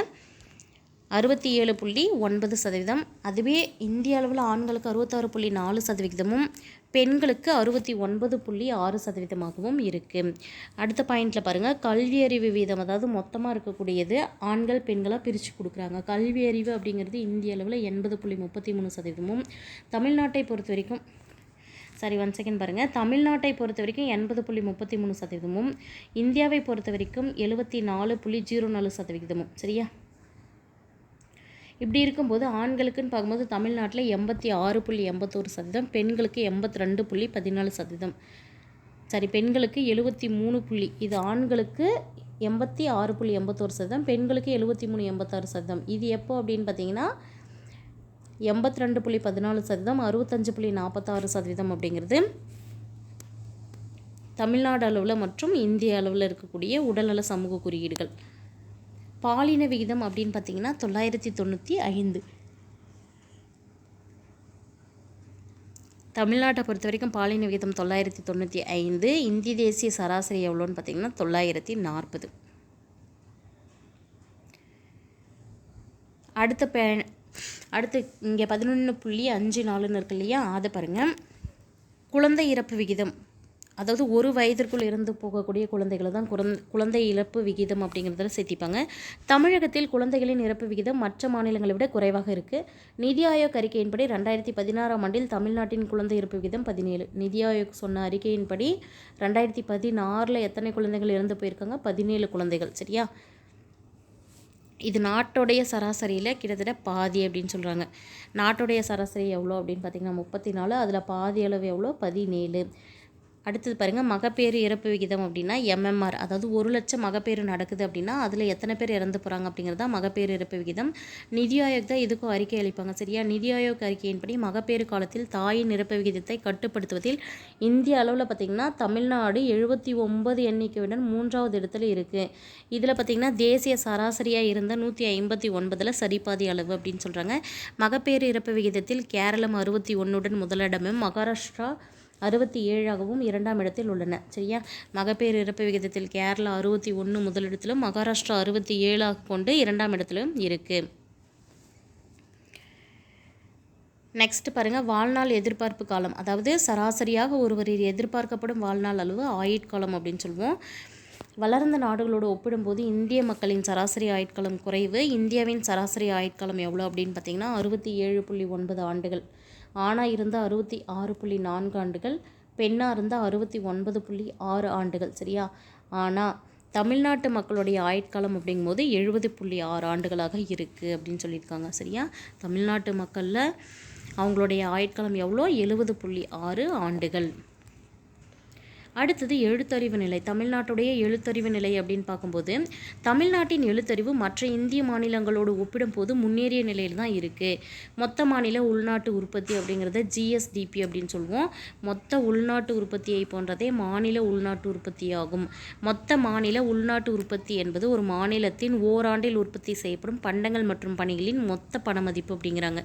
67.9%. அதுவே இந்திய அளவில் ஆண்களுக்கு 66.4%, பெண்களுக்கு 69.6%ஆகவும் இருக்குது. அடுத்த பாயிண்டில் பாருங்கள், கல்வியறிவு வீதம், அதாவது மொத்தமாக இருக்கக்கூடியது ஆண்கள் பெண்களாக பிரித்து கொடுக்குறாங்க. கல்வியறிவு அப்படிங்கிறது இந்திய அளவில் 80.33%. தமிழ்நாட்டை பொறுத்த வரைக்கும் பாருங்கள், தமிழ்நாட்டை பொறுத்த வரைக்கும் 80.33%, இந்தியாவை பொறுத்த வரைக்கும் 74.04%. சரியா? இப்படி இருக்கும்போது ஆண்களுக்குன்னு பார்க்கும்போது தமிழ்நாட்டில் 86.81%, பெண்களுக்கு 82.14%. பெண்களுக்கு 73. இது ஆண்களுக்கு 86.81%, பெண்களுக்கு 73.86%. இது எப்போ அப்படின்னு பார்த்தீங்கன்னா 82.14%, 65.46% அப்படிங்கிறது தமிழ்நாடு அளவில் மற்றும் இந்திய அளவில் இருக்கக்கூடிய உடல்நல சமூக குறியீடுகள். பாலின விகிதம் அப்படின்னு பார்த்தீங்கன்னா 995. தமிழ்நாட்டை பொறுத்த வரைக்கும் பாலின விகிதம் 995. இந்திய தேசிய சராசரி எவ்வளோன்னு பார்த்தீங்கன்னா 940. அடுத்து இங்கே 11.54 இருக்கு இல்லையா, அதை பாருங்கள். குழந்தை இறப்பு விகிதம், அதாவது ஒரு வயதிற்குள் இறந்து போகக்கூடிய குழந்தைகளை தான் குழந்தை இறப்பு விகிதம் அப்படிங்கிறதுல சேர்த்திப்பாங்க. தமிழகத்தில் குழந்தைகளின் இறப்பு விகிதம் மற்ற மாநிலங்களை விட குறைவாக இருக்குது. நிதி ஆயோக் அறிக்கையின்படி 2016ஆம் ஆண்டில் தமிழ்நாட்டின் குழந்தை இறப்பு விகிதம் 17. நிதி ஆயோக் சொன்ன அறிக்கையின்படி 2016 எத்தனை குழந்தைகள் இறந்து போயிருக்காங்க? 17 குழந்தைகள். சரியா? இது நாட்டோடைய சராசரியில் கிட்டத்தட்ட பாதி அப்படின்னு சொல்கிறாங்க. நாட்டோடைய சராசரி எவ்வளோ அப்படின்னு பார்த்திங்கன்னா 34, அதில் பாதி அளவு எவ்வளோ? 17. அடுத்தது பாருங்கள், மகப்பேறு இறப்பு விகிதம் அப்படின்னா எம்எம்ஆர், அதாவது 1,00,000 மகப்பேறு நடக்குது அப்படின்னா அதில் எத்தனை பேர் இறந்து போகிறாங்க அப்படிங்கிறது தான் மகப்பேறு இறப்பு விகிதம். நிதி ஆயோக் தான் இதுக்கும் அறிக்கை அளிப்பாங்க. சரியா? நிதி ஆயோக் அறிக்கையின்படி மகப்பேறு காலத்தில் தாயின் இறப்பு விகிதத்தை கட்டுப்படுத்துவதில் இந்திய அளவில் பார்த்திங்கன்னா தமிழ்நாடு 79 எண்ணிக்கையுடன் 3வது இடத்துல இருக்குது. இதில் பார்த்திங்கன்னா தேசிய சராசரியாக இருந்த 159 சரிபாதி அளவு அப்படின்னு சொல்கிறாங்க. மகப்பேறு இறப்பு விகிதத்தில் கேரளம் 61 முதலிடமும் மகாராஷ்டிரா 67ஆகவும் 2ஆம் இடத்தில் உள்ளன. சரியா? மகப்பேறு இறப்பு விகிதத்தில் கேரளா 61 முதலிடத்திலும் மகாராஷ்டிரா 67ஆக கொண்டு 2ஆம் இடத்திலும் இருக்குது. நெக்ஸ்ட் பாருங்கள், வாழ்நாள் எதிர்பார்ப்பு காலம், அதாவது சராசரியாக ஒருவரின் எதிர்பார்க்கப்படும் வாழ்நாள் அளவு ஆயுட்காலம் அப்படின்னு சொல்லுவோம். வளர்ந்த நாடுகளோடு ஒப்பிடும்போது இந்திய மக்களின் சராசரி ஆயுட்காலம் குறைவு. இந்தியாவின் சராசரி ஆயுட்காலம் எவ்வளோ அப்படின்னு பார்த்தீங்கன்னா 67.9 ஆண்டுகள். ஆணாக இருந்தால் 66.4 ஆண்டுகள், பெண்ணாக இருந்தால் 69.6 ஆண்டுகள். சரியா? ஆனால் தமிழ்நாட்டு மக்களுடைய ஆயுட்காலம் அப்படிங்கும்போது 70.6 ஆண்டுகளாக இருக்குது அப்படின்னு சொல்லியிருக்காங்க. சரியா? தமிழ்நாட்டு மக்களில் அவங்களுடைய ஆயுட்காலம் எவ்வளோ? 70.6 ஆண்டுகள். அடுத்தது எழுத்தறிவு நிலை. தமிழ்நாட்டுடைய எழுத்தறிவு நிலை அப்படின்னு பார்க்கும்போது தமிழ்நாட்டின் எழுத்தறிவு மற்ற இந்திய மாநிலங்களோடு ஒப்பிடும்போது முன்னேறிய நிலையில் தான் இருக்குது. மொத்த மாநில உள்நாட்டு உற்பத்தி அப்படிங்கிறத ஜிஎஸ்டிபி அப்படின்னு சொல்லுவோம். மொத்த உள்நாட்டு உற்பத்தியை போன்றதே மாநில உள்நாட்டு உற்பத்தி ஆகும். மொத்த மாநில உள்நாட்டு உற்பத்தி என்பது ஒரு மாநிலத்தின் ஓராண்டில் உற்பத்தி செய்யப்படும் பண்டங்கள் மற்றும் பணிகளின் மொத்த பண மதிப்பு அப்படிங்கிறாங்க.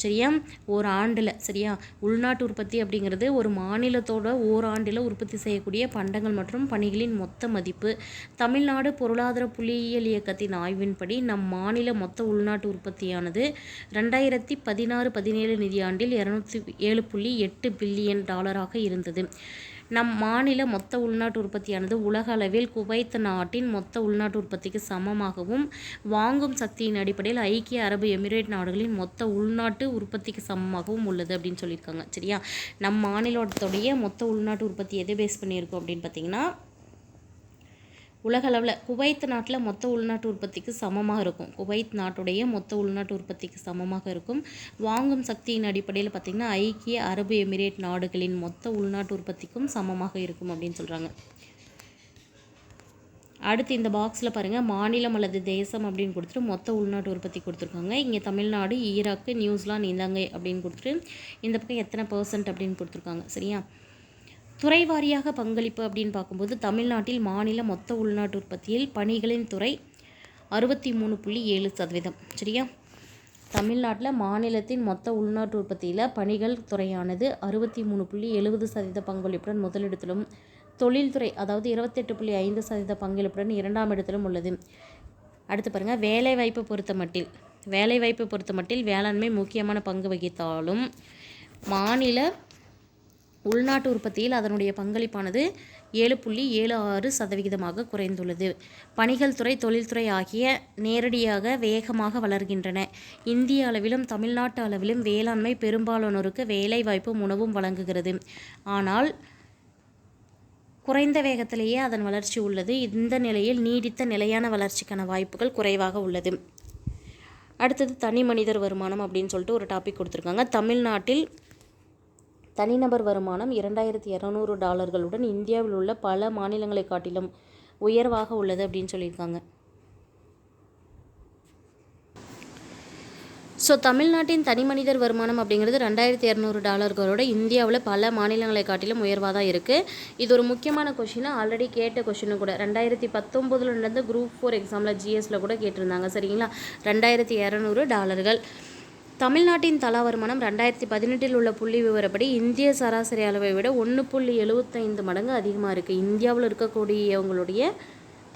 சரியா? ஒரு ஆண்டில். சரியா? உள்நாட்டு உற்பத்தி அப்படிங்கிறது ஒரு மாநிலத்தோட ஓராண்டில் உற்பத்தி செய்யக்கூடிய பண்டங்கள் மற்றும் பணிகளின் மொத்த மதிப்பு. தமிழ்நாடு பொருளாதார புள்ளியியல் இயக்கத்தின் ஆய்வின்படி நம் மாநில மொத்த உள்நாட்டு உற்பத்தியானது 2016-17 நிதியாண்டில் 207.8 பில்லியன் டாலராக இருந்தது. நம் மாநில மொத்த உள்நாட்டு உற்பத்தியானது உலக அளவில் குவைத் நாட்டின் மொத்த உள்நாட்டு உற்பத்திக்கு சமமாகவும், வாங்கும் சக்தியின் அடிப்படையில் ஐக்கிய அரபு எமிரேட் நாடுகளின் மொத்த உள்நாட்டு உற்பத்திக்கு சமமாகவும் உள்ளது அப்படின்னு சொல்லியிருக்காங்க. சரியா, நம் மாநிலத்துடைய மொத்த உள்நாட்டு உற்பத்தி எதை பேஸ் பண்ணியிருக்கோம் அப்படின்னு பார்த்தீங்கன்னா, உலக அளவில் குவைத் நாட்டில் மொத்த உள்நாட்டு உற்பத்திக்கு சமமாக இருக்கும். குவைத் நாட்டுடைய மொத்த உள்நாட்டு உற்பத்திக்கு சமமாக இருக்கும். வாங்கும் சக்தியின் அடிப்படையில் பார்த்திங்கன்னா ஐக்கிய அரபு எமிரேட் நாடுகளின் மொத்த உள்நாட்டு உற்பத்திக்கும் சமமாக இருக்கும் அப்படின்னு சொல்கிறாங்க. அடுத்து இந்த பாக்ஸில் பாருங்கள், மாநிலம் அல்லது தேசம் அப்படின்னு கொடுத்துட்டு மொத்த உள்நாட்டு உற்பத்தி கொடுத்துருக்காங்க. இங்கே தமிழ்நாடு, ஈராக்கு, நியூசிலாந்து, இலங்கை அப்படின்னு கொடுத்துட்டு இந்த பக்கம் எத்தனை % அப்படின்னு கொடுத்துருக்காங்க. சரியா, துறை வாரியாக பங்களிப்பு அப்படின்னு பார்க்கும்போது தமிழ்நாட்டில் மாநில மொத்த உள்நாட்டு உற்பத்தியில் பணிகளின் துறை 63.7%. சரியா, தமிழ்நாட்டில் மாநிலத்தின் மொத்த உள்நாட்டு உற்பத்தியில் பணிகள் துறையானது 63.70% பங்களிப்புடன் முதலிடத்திலும், தொழில்துறை அதாவது 28.5% பங்களிப்புடன் 2ஆம் இடத்திலும் உள்ளது. அடுத்து பாருங்கள், வேலைவாய்ப்பு பொறுத்த மட்டில் வேளாண்மை முக்கியமான பங்கு வகித்தாலும் மாநில உள்நாட்டு உற்பத்தியில் அதனுடைய பங்களிப்பானது 7.76% குறைந்துள்ளது. பணிகள் துறை, தொழில்துறை ஆகிய நேரடியாக வேகமாக வளர்கின்றன. இந்திய அளவிலும் தமிழ்நாட்டு அளவிலும் வேளாண்மை பெரும்பாலானோருக்கு வேலைவாய்ப்பு உணவும் வழங்குகிறது. ஆனால் குறைந்த வேகத்திலேயே அதன் வளர்ச்சி உள்ளது. இந்த நிலையில் நீடித்த நிலையான வளர்ச்சிக்கான வாய்ப்புகள் குறைவாக உள்ளது. அடுத்தது தனி மனிதர் வருமானம் அப்படின்னு சொல்லிட்டு ஒரு டாபிக் கொடுத்துருக்காங்க. தமிழ்நாட்டில் தனிநபர் வருமானம் $2,200 இந்தியாவில் உள்ள பல மாநிலங்களை காட்டிலும் உயர்வாக உள்ளது அப்படின்னு சொல்லியிருக்காங்க. ஸோ தமிழ்நாட்டின் தனிமனிதர் வருமானம் அப்படிங்கிறது $2,200 இந்தியாவில் பல மாநிலங்களை காட்டிலும் உயர்வாக தான் இருக்குது. இது ஒரு முக்கியமான கொஷின், ஆல்ரெடி கேட்ட கொஷினு கூட. 2019 நடந்த குரூப் 4 எக்ஸாமில் ஜிஎஸ்ல கூட கேட்டிருந்தாங்க. சரிங்களா, $2,200. தமிழ்நாட்டின் தலா வருமானம் 2018 உள்ள புள்ளி விவரப்படி இந்திய சராசரி அளவை விட 1.75 மடங்கு அதிகமாக இருக்குது. இந்தியாவில் இருக்கக்கூடியவங்களுடைய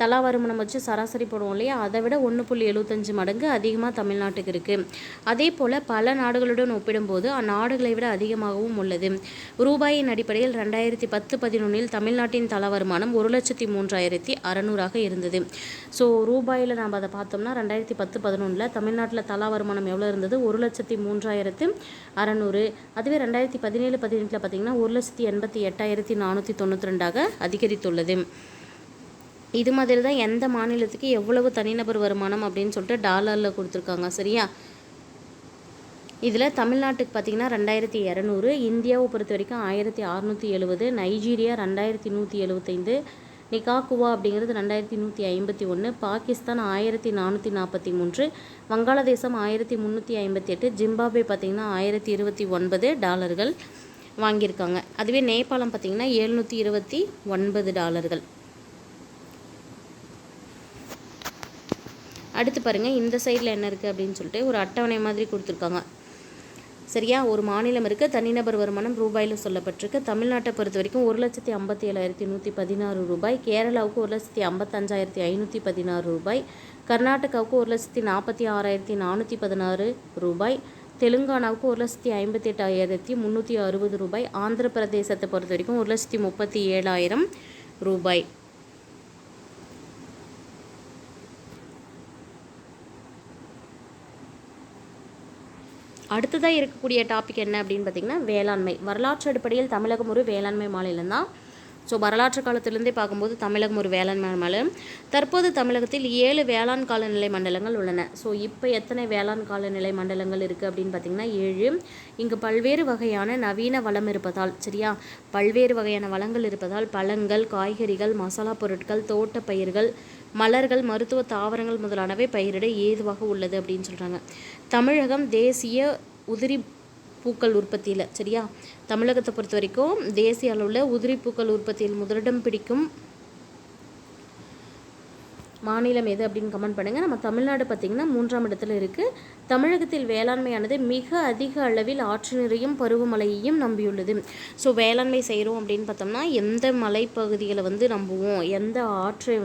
தலா வருமானம் வச்சு சராசரி போடுவோம் இல்லையா, அதை விட 1.75 மடங்கு அதிகமாக தமிழ்நாட்டுக்கு இருக்குது. அதே போல் பல நாடுகளுடன் ஒப்பிடும்போது அந்நாடுகளை விட அதிகமாகவும் உள்ளது. ரூபாயின் அடிப்படையில் 2010-11 தமிழ்நாட்டின் தலா வருமானம் 1,03,600 இருந்தது. ஸோ ரூபாயில் நாம் அதை பார்த்தோம்னா 2010-11 தமிழ்நாட்டில் தலா வருமானம் எவ்வளோ இருந்தது, 1,03,600. அதுவே 2017-18 பார்த்திங்கன்னா 1,88,492 அதிகரித்துள்ளது. இது மாதிரி தான் எந்த மாநிலத்துக்கு எவ்வளவு தனிநபர் வருமானம் அப்படின்னு சொல்லிட்டு டாலரில் கொடுத்துருக்காங்க. சரியா, இதில் தமிழ்நாட்டுக்கு பார்த்திங்கன்னா 2,200, இந்தியாவை பொறுத்த வரைக்கும் 1,670, நைஜீரியா 2,175, நிகாகுவா அப்படிங்கிறது 2,151, பாகிஸ்தான் 1,443, வங்காளதேசம் 1,358, ஜிம்பாப்வே பார்த்திங்கன்னா $1,029 வாங்கியிருக்காங்க. அதுவே நேபாளம் பார்த்திங்கன்னா $729. அடுத்து பாருங்கள், இந்த சைடில் என்ன இருக்குது அப்படின்னு சொல்லிட்டு ஒரு அட்டவணை மாதிரி கொடுத்துருக்காங்க. சரியா, ஒரு மாநிலம் இருக்குது, தனிநபர் வருமானம் ரூபாயில் சொல்லப்பட்டிருக்கு. தமிழ்நாட்டை பொறுத்த வரைக்கும் 1,57,116 ரூபாய், கேரளாவுக்கு 1,55,516 ரூபாய், கர்நாடகாவுக்கு 1,46,416 ரூபாய், தெலுங்கானாவுக்கு 1,58,360 ரூபாய், ஆந்திர பிரதேசத்தை பொறுத்த வரைக்கும் 1,37,000 ரூபாய். அடுத்ததாக இருக்கக்கூடிய டாபிக் என்ன அப்படின்னு பார்த்திங்கன்னா வேளாண்மை. வரலாற்று அடிப்படையில் தமிழகம் ஒரு வேளாண்மை மாநிலம் தான். ஸோ வரலாற்று காலத்திலேருந்தே பார்க்கும்போது தமிழகம் ஒரு வேளாண்மை மாநிலம். தற்போது தமிழகத்தில் 7 வேளாண் காலநிலை மண்டலங்கள் உள்ளன. ஸோ இப்போ எத்தனை வேளாண் காலநிலை மண்டலங்கள் இருக்குது அப்படின்னு பார்த்திங்கன்னா 7. இங்கு பல்வேறு வகையான நவீன வளம் இருப்பதால், சரியா, பல்வேறு வகையான வளங்கள் இருப்பதால் பழங்கள், காய்கறிகள், மசாலா பொருட்கள், தோட்ட பயிர்கள், மலர்கள், மருத்துவ தாவரங்கள் முதலானவை பயிரிட ஏதுவாக உள்ளது அப்படின்னு சொல்கிறாங்க. தமிழகம் தேசிய உதிரி பூக்கள் உற்பத்தியில், சரியா, தமிழகத்தை பொறுத்த வரைக்கும் தேசிய அளவில் உதிரி பூக்கள் உற்பத்தியில் முதலிடம் பிடிக்கும் மாநிலம் எது அப்படின்னு கமெண்ட் பண்ணுங்கள். நம்ம தமிழ்நாடு பார்த்திங்கன்னா 3ஆம் இடத்துல இருக்குது. தமிழகத்தில் வேளாண்மையானது மிக அதிக அளவில் ஆற்று நீரையும் பருவமழையையும் நம்பியுள்ளது. ஸோ வேளாண்மை செய்கிறோம் அப்படின்னு பார்த்தோம்னா எந்த மலைப்பகுதிகளை வந்து நம்புவோம், எந்த ஆற்று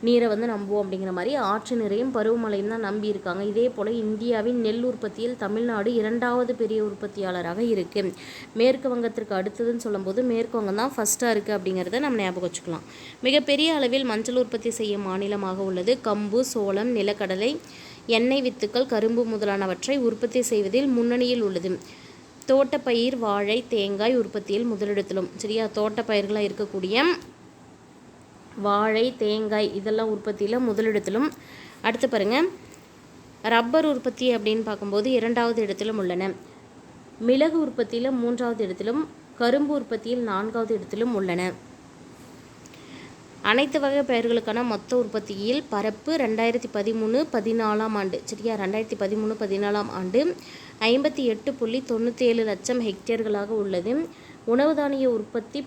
நீரை வந்து நம்புவோம் அப்படிங்கிற மாதிரி ஆற்று நீரையும் பருவமழையும் தான் நம்பி இருக்காங்க. இதே போல் இந்தியாவின் நெல் உற்பத்தியில் தமிழ்நாடு 2வது பெரிய உற்பத்தியாளராக இருக்குது. மேற்கு வங்கத்திற்கு அடுத்ததுன்னு சொல்லும்போது மேற்கு வங்கம் தான் ஃபஸ்ட்டாக இருக்குது அப்படிங்கிறத நம்ம ஞாபகம் வச்சுக்கலாம். மிகப்பெரிய அளவில் மஞ்சள் உற்பத்தி செய்யும் மாநிலமாக உள்ளது. கம்பு, சோளம், நிலக்கடலை, எண்ணெய் வித்துக்கள், கரும்பு முதலானவற்றை உற்பத்தி செய்வதில் முன்னணியில் உள்ளது. தோட்டப்பயிர், வாழை, தேங்காய் உற்பத்தியில் முதலிடத்திலும். சரியா, தோட்டப்பயிர்களாக இருக்கக்கூடிய வாழை, தேங்காய் இதெல்லாம் உற்பத்தியில் முதலிடத்திலும். அடுத்து பாருங்கள், ரப்பர் உற்பத்தி அப்படின்னு பார்க்கும்போது 2வது இடத்திலும் உள்ளன. மிளகு உற்பத்தியில் 3வது இடத்திலும், கரும்பு உற்பத்தியில் 4வது இடத்திலும் உள்ளன. அனைத்து வகை பயிர்களுக்கான மொத்த உற்பத்தியில் பரப்பு 2013-14 ஆண்டு, சரியா, 2013-14 ஆண்டு 58.97 லட்சம் ஹெக்டேர்களாக உள்ளது. உணவு தானிய உற்பத்தி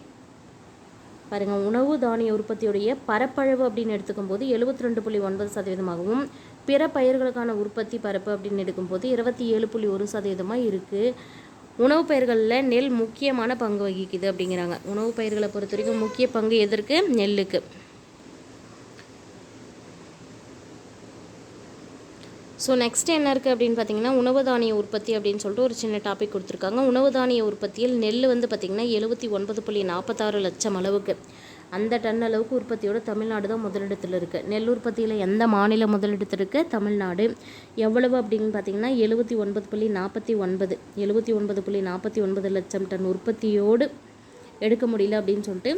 பாருங்கள், உணவு தானிய உற்பத்தியுடைய பரப்பளவு அப்படின்னு எடுத்துக்கும் போது 72.9%, பிற பயிர்களுக்கான உற்பத்தி பரப்பு அப்படின்னு எடுக்கும்போது 27.1% இருக்குது. உணவு பயிர்களில் நெல் முக்கியமான பங்கு வகிக்குது அப்படிங்கிறாங்க. உணவு பயிர்களை பொறுத்த வரைக்கும் முக்கிய பங்கு எதற்கு? நெல்லுக்கு. ஸோ நெக்ஸ்ட் என்ன இருக்குது அப்படின்னு பார்த்தீங்கன்னா உணவு தானிய உற்பத்தி அப்படின்னு சொல்லிட்டு ஒரு சின்ன டாபிக் கொடுத்துருக்காங்க. உணவு தானிய உற்பத்தியில் நெல் வந்து பார்த்திங்கன்னா 79.46 லட்சம் அளவுக்கு, அந்த டன் அளவுக்கு உற்பத்தியோட தமிழ்நாடு தான் முதலிடத்தில் இருக்குது. நெல் உற்பத்தியில் எந்த மாநிலம் முதலிடத்தில் இருக்குது? தமிழ்நாடு. எவ்வளவு அப்படின்னு பார்த்தீங்கன்னா 79.49 லட்சம் டன் உற்பத்தியோடு எடுக்க முடியல அப்படின்னு சொல்லிட்டு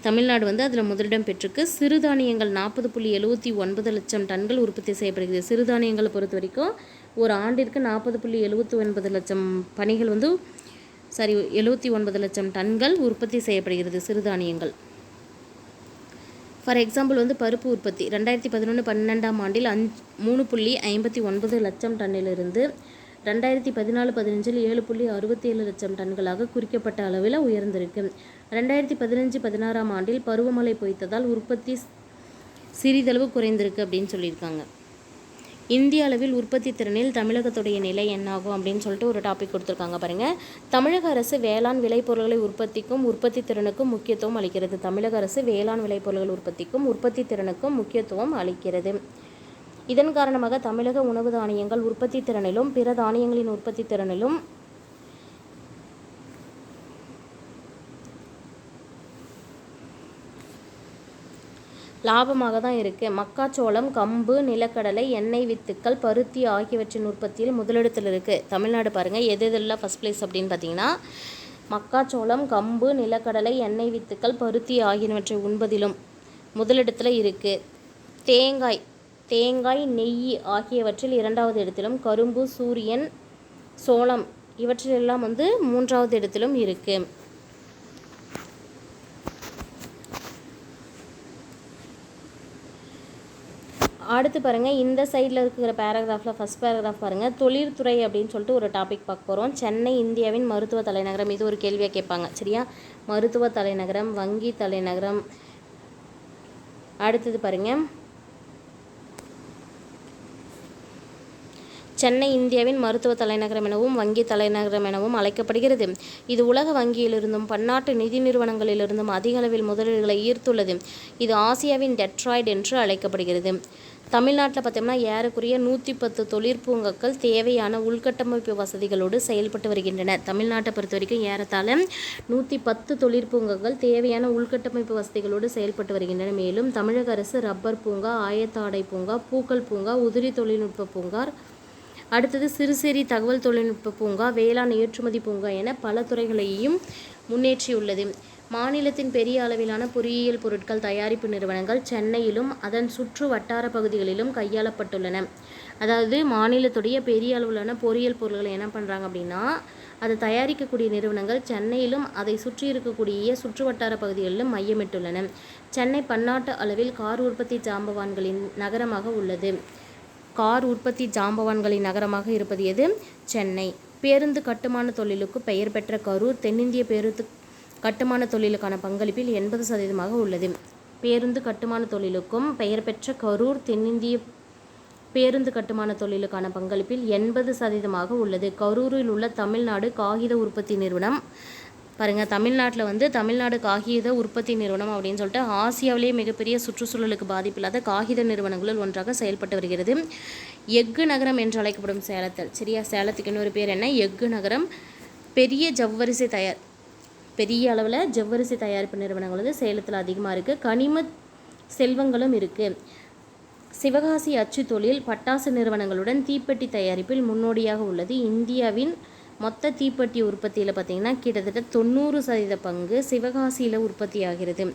தமிழ்நாடு வந்து அதில் முதலிடம் பெற்றிருக்கு. சிறுதானியங்கள் 40.79 லட்சம் டன்கள் உற்பத்தி செய்யப்படுகிறது. சிறுதானியங்களை பொறுத்த வரைக்கும் ஒரு ஆண்டிற்கு 40.79 லட்சம் பணிகள் வந்து 79 லட்சம் டன்கள் உற்பத்தி செய்யப்படுகிறது சிறுதானியங்கள். ஃபார் எக்ஸாம்பிள் வந்து பருப்பு உற்பத்தி 2011-12 ஆண்டில் 3.59 லட்சம் டன்னிலிருந்து 2014-15 7.67 லட்சம் டன்களாக குறிக்கப்பட்ட அளவில் உயர்ந்திருக்கு. 2015-16 ஆண்டில் பருவமழை பொய்த்ததால் உற்பத்தி சிறிதளவு குறைந்திருக்கு அப்படின்னு சொல்லியிருக்காங்க. இந்திய அளவில் உற்பத்தி திறனில் தமிழகத்துடைய நிலை என்னாகும் அப்படின்னு சொல்லிட்டு ஒரு டாபிக் கொடுத்துருக்காங்க பாருங்கள். தமிழக அரசு வேளாண் விளைபொருட்களை உற்பத்திக்கும் உற்பத்தி திறனுக்கும் முக்கியத்துவம் அளிக்கிறது. தமிழக அரசு வேளாண் விளைபொருட்கள் உற்பத்திக்கும் உற்பத்தி திறனுக்கும் முக்கியத்துவம் அளிக்கிறது. இதன் காரணமாக தமிழக உணவு தானியங்கள் உற்பத்தி திறனிலும் பிற தானியங்களின் உற்பத்தி திறனிலும் லாபமாக தான் இருக்குது. மக்காச்சோளம், கம்பு, நிலக்கடலை, எண்ணெய் வித்துக்கள், பருத்தி ஆகியவற்றின் உற்பத்தியில் முதலிடத்தில் இருக்குது. தமிழ்நாடு பாருங்கள் எது எதெல்லாம் ஃபஸ்ட் பிளேஸ் அப்படின்னு பார்த்தீங்கன்னா மக்காச்சோளம், கம்பு, நிலக்கடலை, எண்ணெய் வித்துக்கள், பருத்தி ஆகியவற்றை உண்பதிலும் முதலிடத்தில் இருக்குது. தேங்காய், நெய் ஆகியவற்றில் 2வது இடத்திலும், கரும்பு, சூரியன், சோளம் இவற்றிலெல்லாம் வந்து 3வது இடத்திலும் இருக்குது. அடுத்து பாருங்கள், இந்த சைடில் இருக்கிற பேராகிராஃபில் ஃபஸ்ட் பேராகிராஃப் பாருங்கள், தொழில்துறை அப்படின்னு சொல்லிட்டு ஒரு டாபிக் பார்க்க போகிறோம். சென்னை இந்தியாவின் மருத்துவ தலைநகரம், இது ஒரு கேள்வியாக கேட்பாங்க. சரியா, மருத்துவ தலைநகரம், வங்கி தலைநகரம். அடுத்தது பாருங்கள், சென்னை இந்தியாவின் மருத்துவ தலைநகரம் எனவும் வங்கி தலைநகரம் எனவும் அழைக்கப்படுகிறது. இது உலக வங்கியிலிருந்தும் பன்னாட்டு நிதி நிறுவனங்களிலிருந்தும் அதிக அளவில் முதலீடுகளை ஈர்த்துள்ளது. இது ஆசியாவின் டெட்ராய்ட் என்று அழைக்கப்படுகிறது. தமிழ்நாட்டில் பார்த்தோம்னா ஏறக்குறைய 110 தொழிற்பூங்காக்கள் தேவையான உள்கட்டமைப்பு வசதிகளோடு செயல்பட்டு வருகின்றன. தமிழ்நாட்டை பொறுத்த வரைக்கும் ஏறத்தாழ 110 தொழிற்பூங்காக்கள் தேவையான உள்கட்டமைப்பு வசதிகளோடு செயல்பட்டு வருகின்றன. மேலும் தமிழக அரசு ரப்பர் பூங்கா, ஆயத்த ஆடை பூங்கா, பூக்கள் பூங்கா, உதிரி தொழில்நுட்ப பூங்கா, அடுத்தது சிறுசேரி தகவல் தொழில்நுட்ப பூங்கா, வேளாண் ஏற்றுமதி பூங்கா என பல துறைகளையும் முன்னேற்றியுள்ளது. மாநிலத்தின் பெரிய அளவிலான பொறியியல் பொருட்கள் தயாரிப்பு நிறுவனங்கள் சென்னையிலும் அதன் சுற்று வட்டார பகுதிகளிலும் கையாளப்பட்டுள்ளன. அதாவது மாநிலத்துடைய பெரிய அளவிலான பொறியியல் பொருட்களை என்ன பண்ணுறாங்க அப்படின்னா அதை தயாரிக்கக்கூடிய நிறுவனங்கள் சென்னையிலும் அதை சுற்றி இருக்கக்கூடிய சுற்று வட்டார பகுதிகளிலும் மையமிட்டுள்ளன. சென்னை பன்னாட்டு அளவில் கார் உற்பத்தி ஜாம்பவான்களின் நகரமாக உள்ளது. கார் உற்பத்தி ஜாம்பவான்களின் நகரமாக இருப்பது எது? சென்னை. பேருந்து கட்டுமான தொழிலுக்கு பெயர் பெற்ற கரூர் தென்னிந்திய பேருந்து கட்டுமான தொழிலுக்கான பங்களிப்பில் 80% உள்ளது. பேருந்து கட்டுமான தொழிலுக்கும் பெயர் பெற்ற கரூர் தென்னிந்திய பேருந்து கட்டுமான தொழிலுக்கான பங்களிப்பில் 80% உள்ளது. கரூரில் உள்ள தமிழ்நாடு காகித உற்பத்தி நிறுவனம் பாருங்கள், தமிழ்நாட்டில் வந்து தமிழ்நாடு காகித உற்பத்தி நிறுவனம் அப்படின்னு சொல்லிட்டு ஆசியாவிலேயே மிகப்பெரிய சுற்றுச்சூழலுக்கு பாதிப்பில்லாத காகித நிறுவனங்களில் ஒன்றாக செயல்பட்டு வருகிறது. எஃகு நகரம் என்று அழைக்கப்படும் சேலத்தில், சரியா, சேலத்துக்கு இன்னொரு பேர் என்ன, எஃகு நகரம். பெரிய அளவில் ஜவ்வரிசி தயாரிப்பு நிறுவனங்கள் வந்து சேலத்தில் அதிகமாக இருக்குது. கனிம செல்வங்களும் இருக்குது. சிவகாசி அச்சு தொழில் பட்டாசு நிறுவனங்களுடன் தீப்பெட்டி தயாரிப்பில் முன்னோடியாக உள்ளது. இந்தியாவின் மொத்த தீப்பெட்டி உற்பத்தியில் பார்த்திங்கன்னா கிட்டத்தட்ட 90% பங்கு சிவகாசியில் உற்பத்தி ஆகிறது.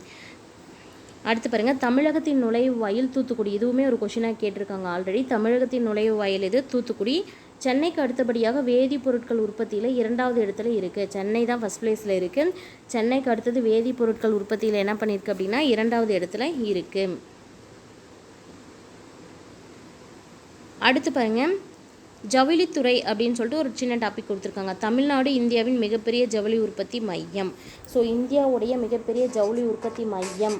அடுத்து பாருங்கள், தமிழகத்தின் நுழைவு வாயில் தூத்துக்குடி. இதுவுமே ஒரு கொஷினாக கேட்டிருக்காங்க ஆல்ரெடி. தமிழகத்தின் நுழைவு வாயில் இது தூத்துக்குடி. சென்னைக்கு அடுத்தபடியாக வேதிப்பொருட்கள் உற்பத்தியில் 2வது இடத்துல இருக்குது. சென்னை தான் ஃபஸ்ட் பிளேஸில் இருக்குது. சென்னைக்கு அடுத்தது வேதிப்பொருட்கள் உற்பத்தியில் என்ன பண்ணியிருக்கு அப்படின்னா 2வது இடத்துல இருக்குது. அடுத்து பாருங்கள், ஜவுளித்துறை அப்படின்னு சொல்லிட்டு ஒரு சின்ன டாபிக் கொடுத்துருக்காங்க. தமிழ்நாடு இந்தியாவின் மிகப்பெரிய ஜவுளி உற்பத்தி மையம். ஸோ இந்தியாவுடைய மிகப்பெரிய ஜவுளி உற்பத்தி மையம்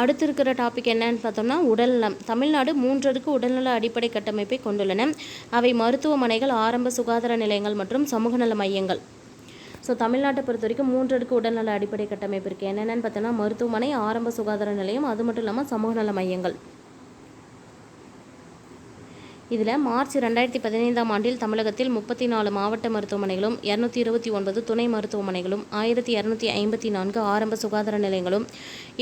அடுத்து இருக்கிற டாபிக் என்னன்னு பார்த்தோம்னா உடல்நலம். தமிழ்நாடு 3 அடுக்கு உடல்நல அடிப்படை கட்டமைப்பை கொண்டுள்ளன. அவை மருத்துவமனைகள், ஆரம்ப சுகாதார நிலையங்கள் மற்றும் சமூக நல மையங்கள். ஸோ தமிழ்நாட்டை பொறுத்த வரைக்கும் 3 அடுக்கு உடல்நல அடிப்படை கட்டமைப்பு இருக்குது. என்னென்னு பார்த்தோம்னா மருத்துவமனை, ஆரம்ப சுகாதார நிலையம், அது மட்டும் இல்லாமல் சமூக நல மையங்கள். இதில் மார்ச் 2015ஆம் ஆண்டில் தமிழகத்தில் 34 மாவட்ட மருத்துவமனைகளும் 229 துணை மருத்துவமனைகளும் 1254 ஆரம்ப சுகாதார நிலையங்களும்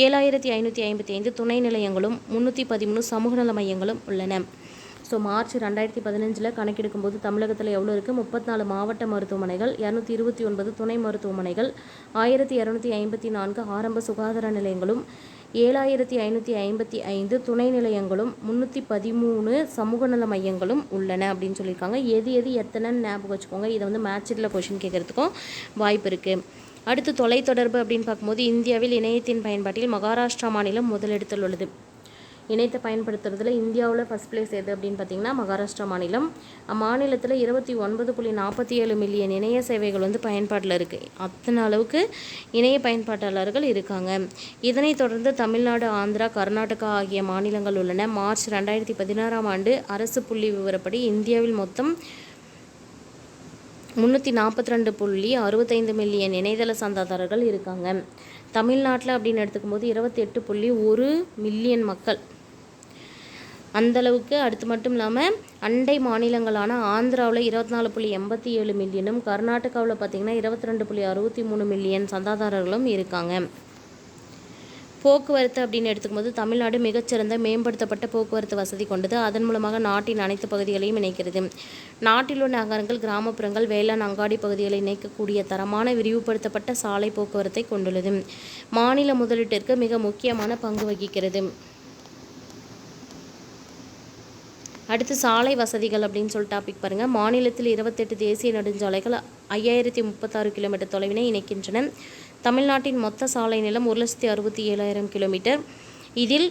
7555 துணை நிலையங்களும் 313 சமூக நல மையங்களும் உள்ளன. ஸோ மார்ச் 2015 கணக்கெடுக்கும்போது தமிழகத்தில் எவ்வளோ இருக்குது, 34 மாவட்ட மருத்துவமனைகள், 229 துணை மருத்துவமனைகள், 1254 ஆரம்ப சுகாதார நிலையங்களும், 7555 துணை நிலையங்களும், 313 சமூக நல மையங்களும் உள்ளன அப்படின்னு சொல்லியிருக்காங்க. எது எத்தனைன்னு ஞாபகம் வச்சுக்கோங்க. இதை வந்து மேட்சில் கொஷின் கேட்குறதுக்கும் வாய்ப்பு இருக்குது. அடுத்து தொலைத்தொடர்பு அப்படின்னு பார்க்கும்போது இந்தியாவில் இணையத்தின் பயன்பாட்டில் மகாராஷ்டிரா மாநிலம் முதலிடத்தில் உள்ளது. இணையத்தை பயன்படுத்துறதுல இந்தியாவில் ஃபஸ்ட் பிளேஸ் எது அப்படின்னு பார்த்தீங்கன்னா மகாராஷ்டிரா மாநிலம். அம்மாநிலத்தில் 29.47 மில்லியன் இணைய சேவைகள் வந்து பயன்பாட்டில் இருக்குது. அத்தனை அளவுக்கு இணைய பயன்பாட்டாளர்கள் இருக்காங்க. இதனைத் தொடர்ந்து தமிழ்நாடு, ஆந்திரா, கர்நாடகா ஆகிய மாநிலங்கள் உள்ளன. மார்ச் 2016ஆம் ஆண்டு அரசு புள்ளி விவரப்படி இந்தியாவில் மொத்தம் 342.65 மில்லியன் இணையதள சந்தாதாரர்கள் இருக்காங்க. தமிழ்நாட்டில் அப்படின்னு எடுத்துக்கும்போது 28.1 மில்லியன் மக்கள் அந்தளவுக்கு. அடுத்து மட்டும் இல்லாமல் அண்டை மாநிலங்களான ஆந்திராவில் 24.87 மில்லியனும், கர்நாடகாவில் பார்த்திங்கன்னா 22.63 மில்லியன் சந்தாதாரர்களும் இருக்காங்க. போக்குவரத்து அப்படின்னு எடுத்துக்கும்போது தமிழ்நாடு மிகச்சிறந்த மேம்படுத்தப்பட்ட போக்குவரத்து வசதி கொண்டது. அதன் மூலமாக நாட்டின் அனைத்து பகுதிகளையும் இணைக்கிறது. நாட்டில் உள்ள நகரங்கள், கிராமப்புறங்கள், வேளாண், அங்காடி பகுதிகளை இணைக்கக்கூடிய தரமான விரிவுபடுத்தப்பட்ட சாலை போக்குவரத்தை கொண்டுள்ளது. மாநில முதலீட்டிற்கு மிக முக்கியமான பங்கு வகிக்கிறது. அடுத்து சாலை வசதிகள் அப்படின்னு சொல்லிட்டு டாபிக் பாருங்கள். மாநிலத்தில் 28 தேசிய நெடுஞ்சாலைகள் 5036 கிலோமீட்டர் தொலைவினை இணைக்கின்றன. தமிழ்நாட்டின் மொத்த சாலை நீளம் 1,67,000 கிலோமீட்டர். இதில்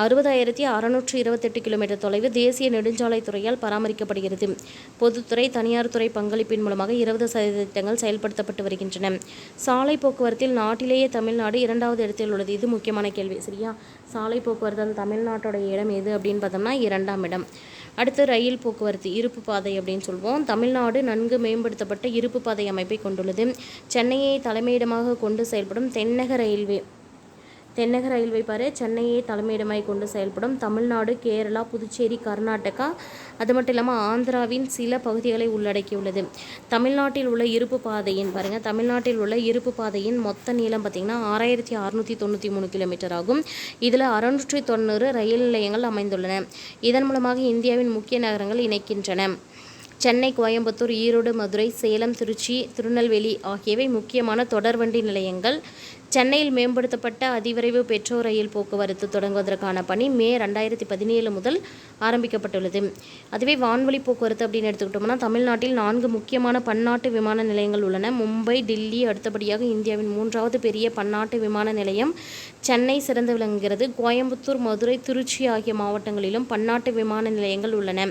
60,628 கிலோமீட்டர் தொலைவு தேசிய நெடுஞ்சாலை துறையால் பராமரிக்கப்படுகிறது. பொதுத்துறை, தனியார் துறை பங்களிப்பின் மூலமாக 20% திட்டங்கள் செயல்படுத்தப்பட்டு வருகின்றன. சாலை போக்குவரத்தில் நாட்டிலேயே தமிழ்நாடு 2வது இடத்தில் உள்ளது. இது முக்கியமான கேள்வி, சரியா? சாலை போக்குவரத்தில் தமிழ்நாட்டோட இடம் எது அப்படின்னு பார்த்தோம்னா 2ஆம் இடம். அடுத்து ரயில் போக்குவரத்து, இருப்பு பாதை அப்படின்னு சொல்லுவோம். தமிழ்நாடு நன்கு மேம்படுத்தப்பட்ட இருப்பு பாதை அமைப்பை கொண்டுள்ளது. சென்னையை தலைமையிடமாக கொண்டு செயல்படும் தென்னக ரயில்வே தென்னக ரயில்வே பாரு சென்னையை தலைமையிடமாய் கொண்டு செயல்படும். தமிழ்நாடு, கேரளா, புதுச்சேரி, கர்நாடகா, அது மட்டும் இல்லாமல் ஆந்திராவின் சில பகுதிகளை உள்ளடக்கியுள்ளது. தமிழ்நாட்டில் உள்ள இருப்பு பாதையின் பாருங்கள், தமிழ்நாட்டில் உள்ள இருப்பு பாதையின் மொத்த நீளம் பார்த்திங்கன்னா 6693 கிலோமீட்டர் ஆகும். இதில் 690 ரயில் நிலையங்கள் அமைந்துள்ளன. இதன் மூலமாக இந்தியாவின் முக்கிய நகரங்கள் இணைக்கின்றன. சென்னை, கோயம்புத்தூர், ஈரோடு, மதுரை, சேலம், திருச்சி, திருநெல்வேலி ஆகியவை முக்கியமான தொடர்வண்டி நிலையங்கள். சென்னையில் மேம்படுத்தப்பட்ட அதிவிரைவு மெட்ரோ ரயில் போக்குவரத்து தொடங்குவதற்கான பணி மே 2017 முதல் ஆரம்பிக்கப்பட்டுள்ளது. அதுவே வான்வழி போக்குவரத்து அப்படின்னு எடுத்துக்கிட்டோம்னா தமிழ்நாட்டில் 4 முக்கியமான பன்னாட்டு விமான நிலையங்கள் உள்ளன. மும்பை, டில்லி அடுத்தபடியாக இந்தியாவின் 3வது பெரிய பன்னாட்டு விமான நிலையம் சென்னை சிறந்து விளங்குகிறது. கோயம்புத்தூர், மதுரை, திருச்சி ஆகிய மாவட்டங்களிலும் பன்னாட்டு விமான நிலையங்கள் உள்ளன.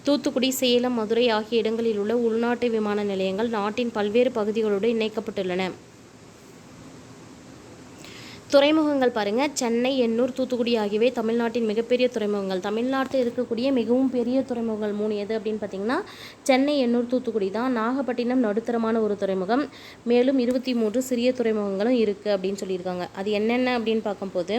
தூத்துக்குடி, சேலம், மதுரை ஆகிய இடங்களில் உள்ள உள்நாட்டு விமான நிலையங்கள் நாட்டின் பல்வேறு பகுதிகளோடு இணைக்கப்பட்டுள்ளன. துறைமுகங்கள் பாருங்கள், சென்னை, எண்ணூர், தூத்துக்குடி ஆகியவை தமிழ்நாட்டின் மிகப்பெரிய துறைமுகங்கள். தமிழ்நாட்டில் இருக்கக்கூடிய மிகவும் பெரிய துறைமுகங்கள் 3 எது அப்படின்னு பார்த்தீங்கன்னா சென்னை, எண்ணூர், தூத்துக்குடி தான். நாகப்பட்டினம் நடுத்தரமான ஒரு துறைமுகம். மேலும் 23 சிறிய துறைமுகங்களும் இருக்குது அப்படின்னு சொல்லியிருக்காங்க. அது என்னென்ன அப்படின்னு பார்க்கும்போது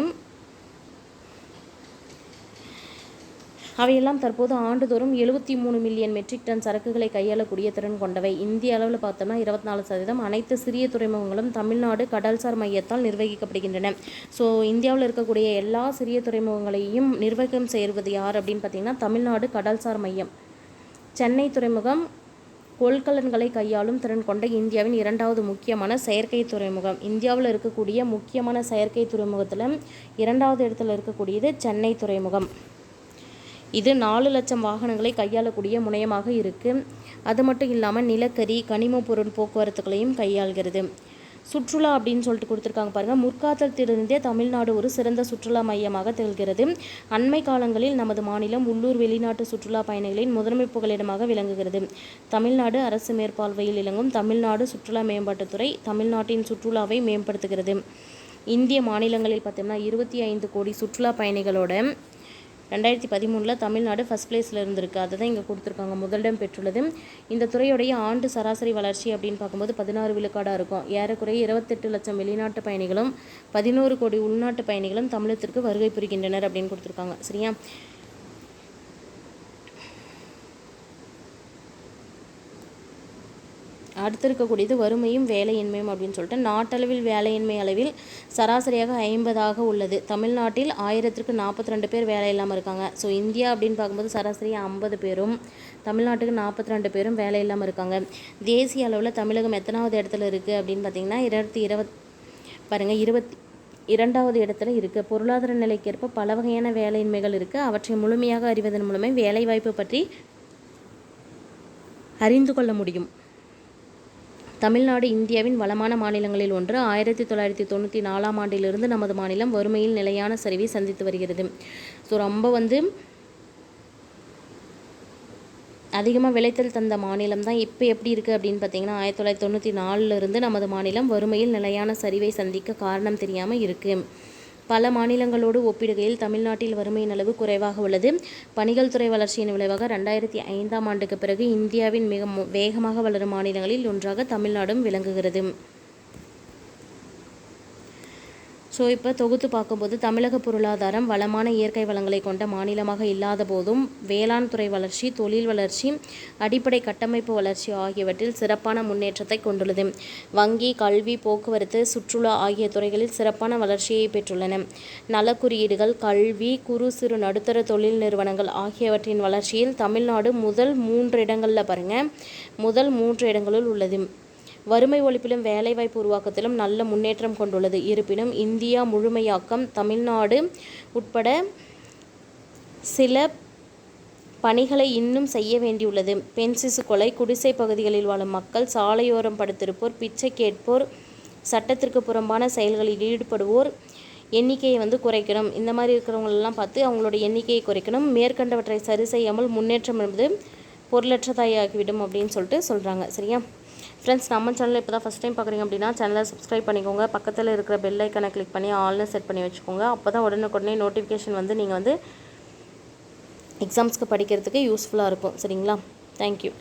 அவையெல்லாம் தற்போது ஆண்டுதோறும் 73 மில்லியன் மெட்ரிக் டன் சரக்குகளை கையாளக்கூடிய திறன் கொண்டவை. இந்திய அளவில் பார்த்தோம்னா 24%. அனைத்து சிறிய துறைமுகங்களும் தமிழ்நாடு கடல்சார் மையத்தால் நிர்வகிக்கப்படுகின்றன. ஸோ இந்தியாவில் இருக்கக்கூடிய எல்லா சிறிய துறைமுகங்களையும் நிர்வகம் செய்வது யார் அப்படின்னு பார்த்தீங்கன்னா தமிழ்நாடு கடல்சார் மையம். சென்னை துறைமுகம் கொள்கலன்களை கையாளும் திறன் கொண்ட இந்தியாவின் 2வது முக்கியமான செயற்கை துறைமுகம். இந்தியாவில் இருக்கக்கூடிய முக்கியமான செயற்கை துறைமுகத்தில் 2வது இடத்துல இருக்கக்கூடியது சென்னை துறைமுகம். இது 4 லட்சம் வாகனங்களை கையாளக்கூடிய முனையமாக இருக்குது. அது மட்டும் இல்லாமல் நிலக்கரி, கனிம பொருள் போக்குவரத்துகளையும் கையாள்கிறது. சுற்றுலா அப்படின்னு சொல்லிட்டு கொடுத்துருக்காங்க பாருங்கள். முற்காலத்திலிருந்தே தமிழ்நாடு ஒரு சிறந்த சுற்றுலா மையமாக திகழ்கிறது. அண்மை காலங்களில் நமது மாநிலம் உள்ளூர், வெளிநாட்டு சுற்றுலா பயணிகளின் முதன்மை புகலிடமாக விளங்குகிறது. தமிழ்நாடு அரசு மேற்பார்வையில் இயங்கும் தமிழ்நாடு சுற்றுலா மேம்பாட்டுத்துறை தமிழ்நாட்டின் சுற்றுலாவை மேம்படுத்துகிறது. இந்திய மாநிலங்களில் பார்த்தோம்னா 25 கோடி சுற்றுலா பயணிகளோட 2013 தமிழ்நாடு ஃபஸ்ட் பிளேஸில் இருந்திருக்கு. அதை தான் இங்கே கொடுத்துருக்காங்க, முதலிடம் பெற்றுள்ளது. இந்த துறையுடைய ஆண்டு சராசரி வளர்ச்சி அப்படின்னு பார்க்கும்போது 16 விழுக்காடாக இருக்கும். ஏறக்குறைய 28 லட்சம் வெளிநாட்டு பயணிகளும் 11 கோடி உள்நாட்டு பயணிகளும் தமிழகத்திற்கு வருகை புரிகின்றனர் அப்படின்னு கொடுத்துருக்காங்க. சரியா? அடுத்து இருக்கக்கூடியது வறுமையும் வேலையின்மையும் அப்படின்னு சொல்லிட்டு நாட்டளவில் வேலையின்மை அளவில் சராசரியாக 50 உள்ளது. தமிழ்நாட்டில் 1000க்கு 42 பேர் வேலை இல்லாமல் இருக்காங்க. ஸோ இந்தியா அப்படின்னு பார்க்கும்போது சராசரியாக 50 பேரும் தமிழ்நாட்டுக்கு 42 பேரும் வேலை இல்லாமல் இருக்காங்க. தேசிய அளவில் தமிழகம் எத்தனாவது இடத்துல இருக்குது அப்படின்னு பார்த்தீங்கன்னா 22வது இடத்துல இருக்குது. பொருளாதார நிலைக்கேற்ப பல வகையான வேலையின்மைகள் இருக்குது. அவற்றை முழுமையாக அறிவதன் மூலமே வேலைவாய்ப்பு பற்றி அறிந்து கொள்ள முடியும். தமிழ்நாடு இந்தியாவின் வளமான மாநிலங்களில் ஒன்று. 1994 ஆண்டிலிருந்து நமது மாநிலம் வறுமையில் நிலையான சரிவை சந்தித்து வருகிறது. ஸோ ரொம்ப அதிகமாக விளைச்சல் தந்த மாநிலம் தான். இப்போ எப்படி இருக்குது அப்படின்னு பார்த்தீங்கன்னா 1994 நமது மாநிலம் வறுமையில் நிலையான சரிவை சந்திக்க காரணம் தெரியாமல் இருக்குது. பல மாநிலங்களோடு ஒப்பிடுகையில் தமிழ்நாட்டில் வறுமையின் அளவு குறைவாக உள்ளது. பணிகள் துறை வளர்ச்சியின் விளைவாக 2005 ஆண்டுக்கு பிறகு இந்தியாவின் மிக வேகமாக வளரும் மாநிலங்களில் ஒன்றாக தமிழ்நாடும் விளங்குகிறது. ஸோ இப்போ தொகுத்து பார்க்கும்போது தமிழக பொருளாதாரம் வளமான இயற்கை வளங்களை கொண்ட மாநிலமாக இல்லாத போதும் வேளாண் துறை வளர்ச்சி, தொழில் வளர்ச்சி, அடிப்படை கட்டமைப்பு வளர்ச்சி ஆகியவற்றில் சிறப்பான முன்னேற்றத்தை கொண்டுள்ளது. வங்கி, கல்வி, போக்குவரத்து, சுற்றுலா ஆகிய துறைகளில் சிறப்பான வளர்ச்சியை பெற்றுள்ளன. நலக்குறியீடுகள், கல்வி, குறு சிறு நடுத்தர தொழில் நிறுவனங்கள் ஆகியவற்றின் வளர்ச்சியில் தமிழ்நாடு முதல் 3 இடங்களில் உள்ளது. வறுமை ஒழிப்பிலும் வேலைவாய்ப்பு உருவாக்கத்திலும் நல்ல முன்னேற்றம் கொண்டுள்ளது. இருப்பினும் இந்தியா முழுமையாக்கம் தமிழ்நாடு உட்பட சில பணிகளை இன்னும் செய்ய வேண்டியுள்ளது. பெண் சிசு கொலை, குடிசை பகுதிகளில் வாழும் மக்கள், சாலையோரம் படுத்திருப்போர், பிச்சை கேட்போர், சட்டத்திற்கு புறம்பான செயல்களில் ஈடுபடுவோர் எண்ணிக்கையை குறைக்கணும். இந்த மாதிரி இருக்கிறவங்களெல்லாம் பார்த்து அவங்களோட எண்ணிக்கையை குறைக்கணும். மேற்கண்டவற்றை சரி செய்யாமல் முன்னேற்றம் என்பது பொருளற்றதாகிவிடும் அப்படின்னு சொல்லிட்டு சொல்கிறாங்க. சரியா ஃப்ரெண்ட்ஸ், நம்ம சேனலில் இப்போ தான் ஃபஸ்ட் டைம் பார்க்குறீங்க அப்படின்னா சேனலை சப்ஸ்கிரைப் பண்ணிக்கோங்க. பக்கத்தில் இருக்கிற பெல் ஐக்கனை கிளிக் பண்ணி ஆல்னு செட் பண்ணி வச்சுக்கோங்க. அப்போ தான் உடனுக்குடனே நோட்டிஃபிகேஷன் நீங்கள் எக்ஸாம்ஸ்க்கு படிக்கிறதுக்கு யூஸ்ஃபுல்லாக இருக்கும். சரிங்களா? தேங்க்யூ.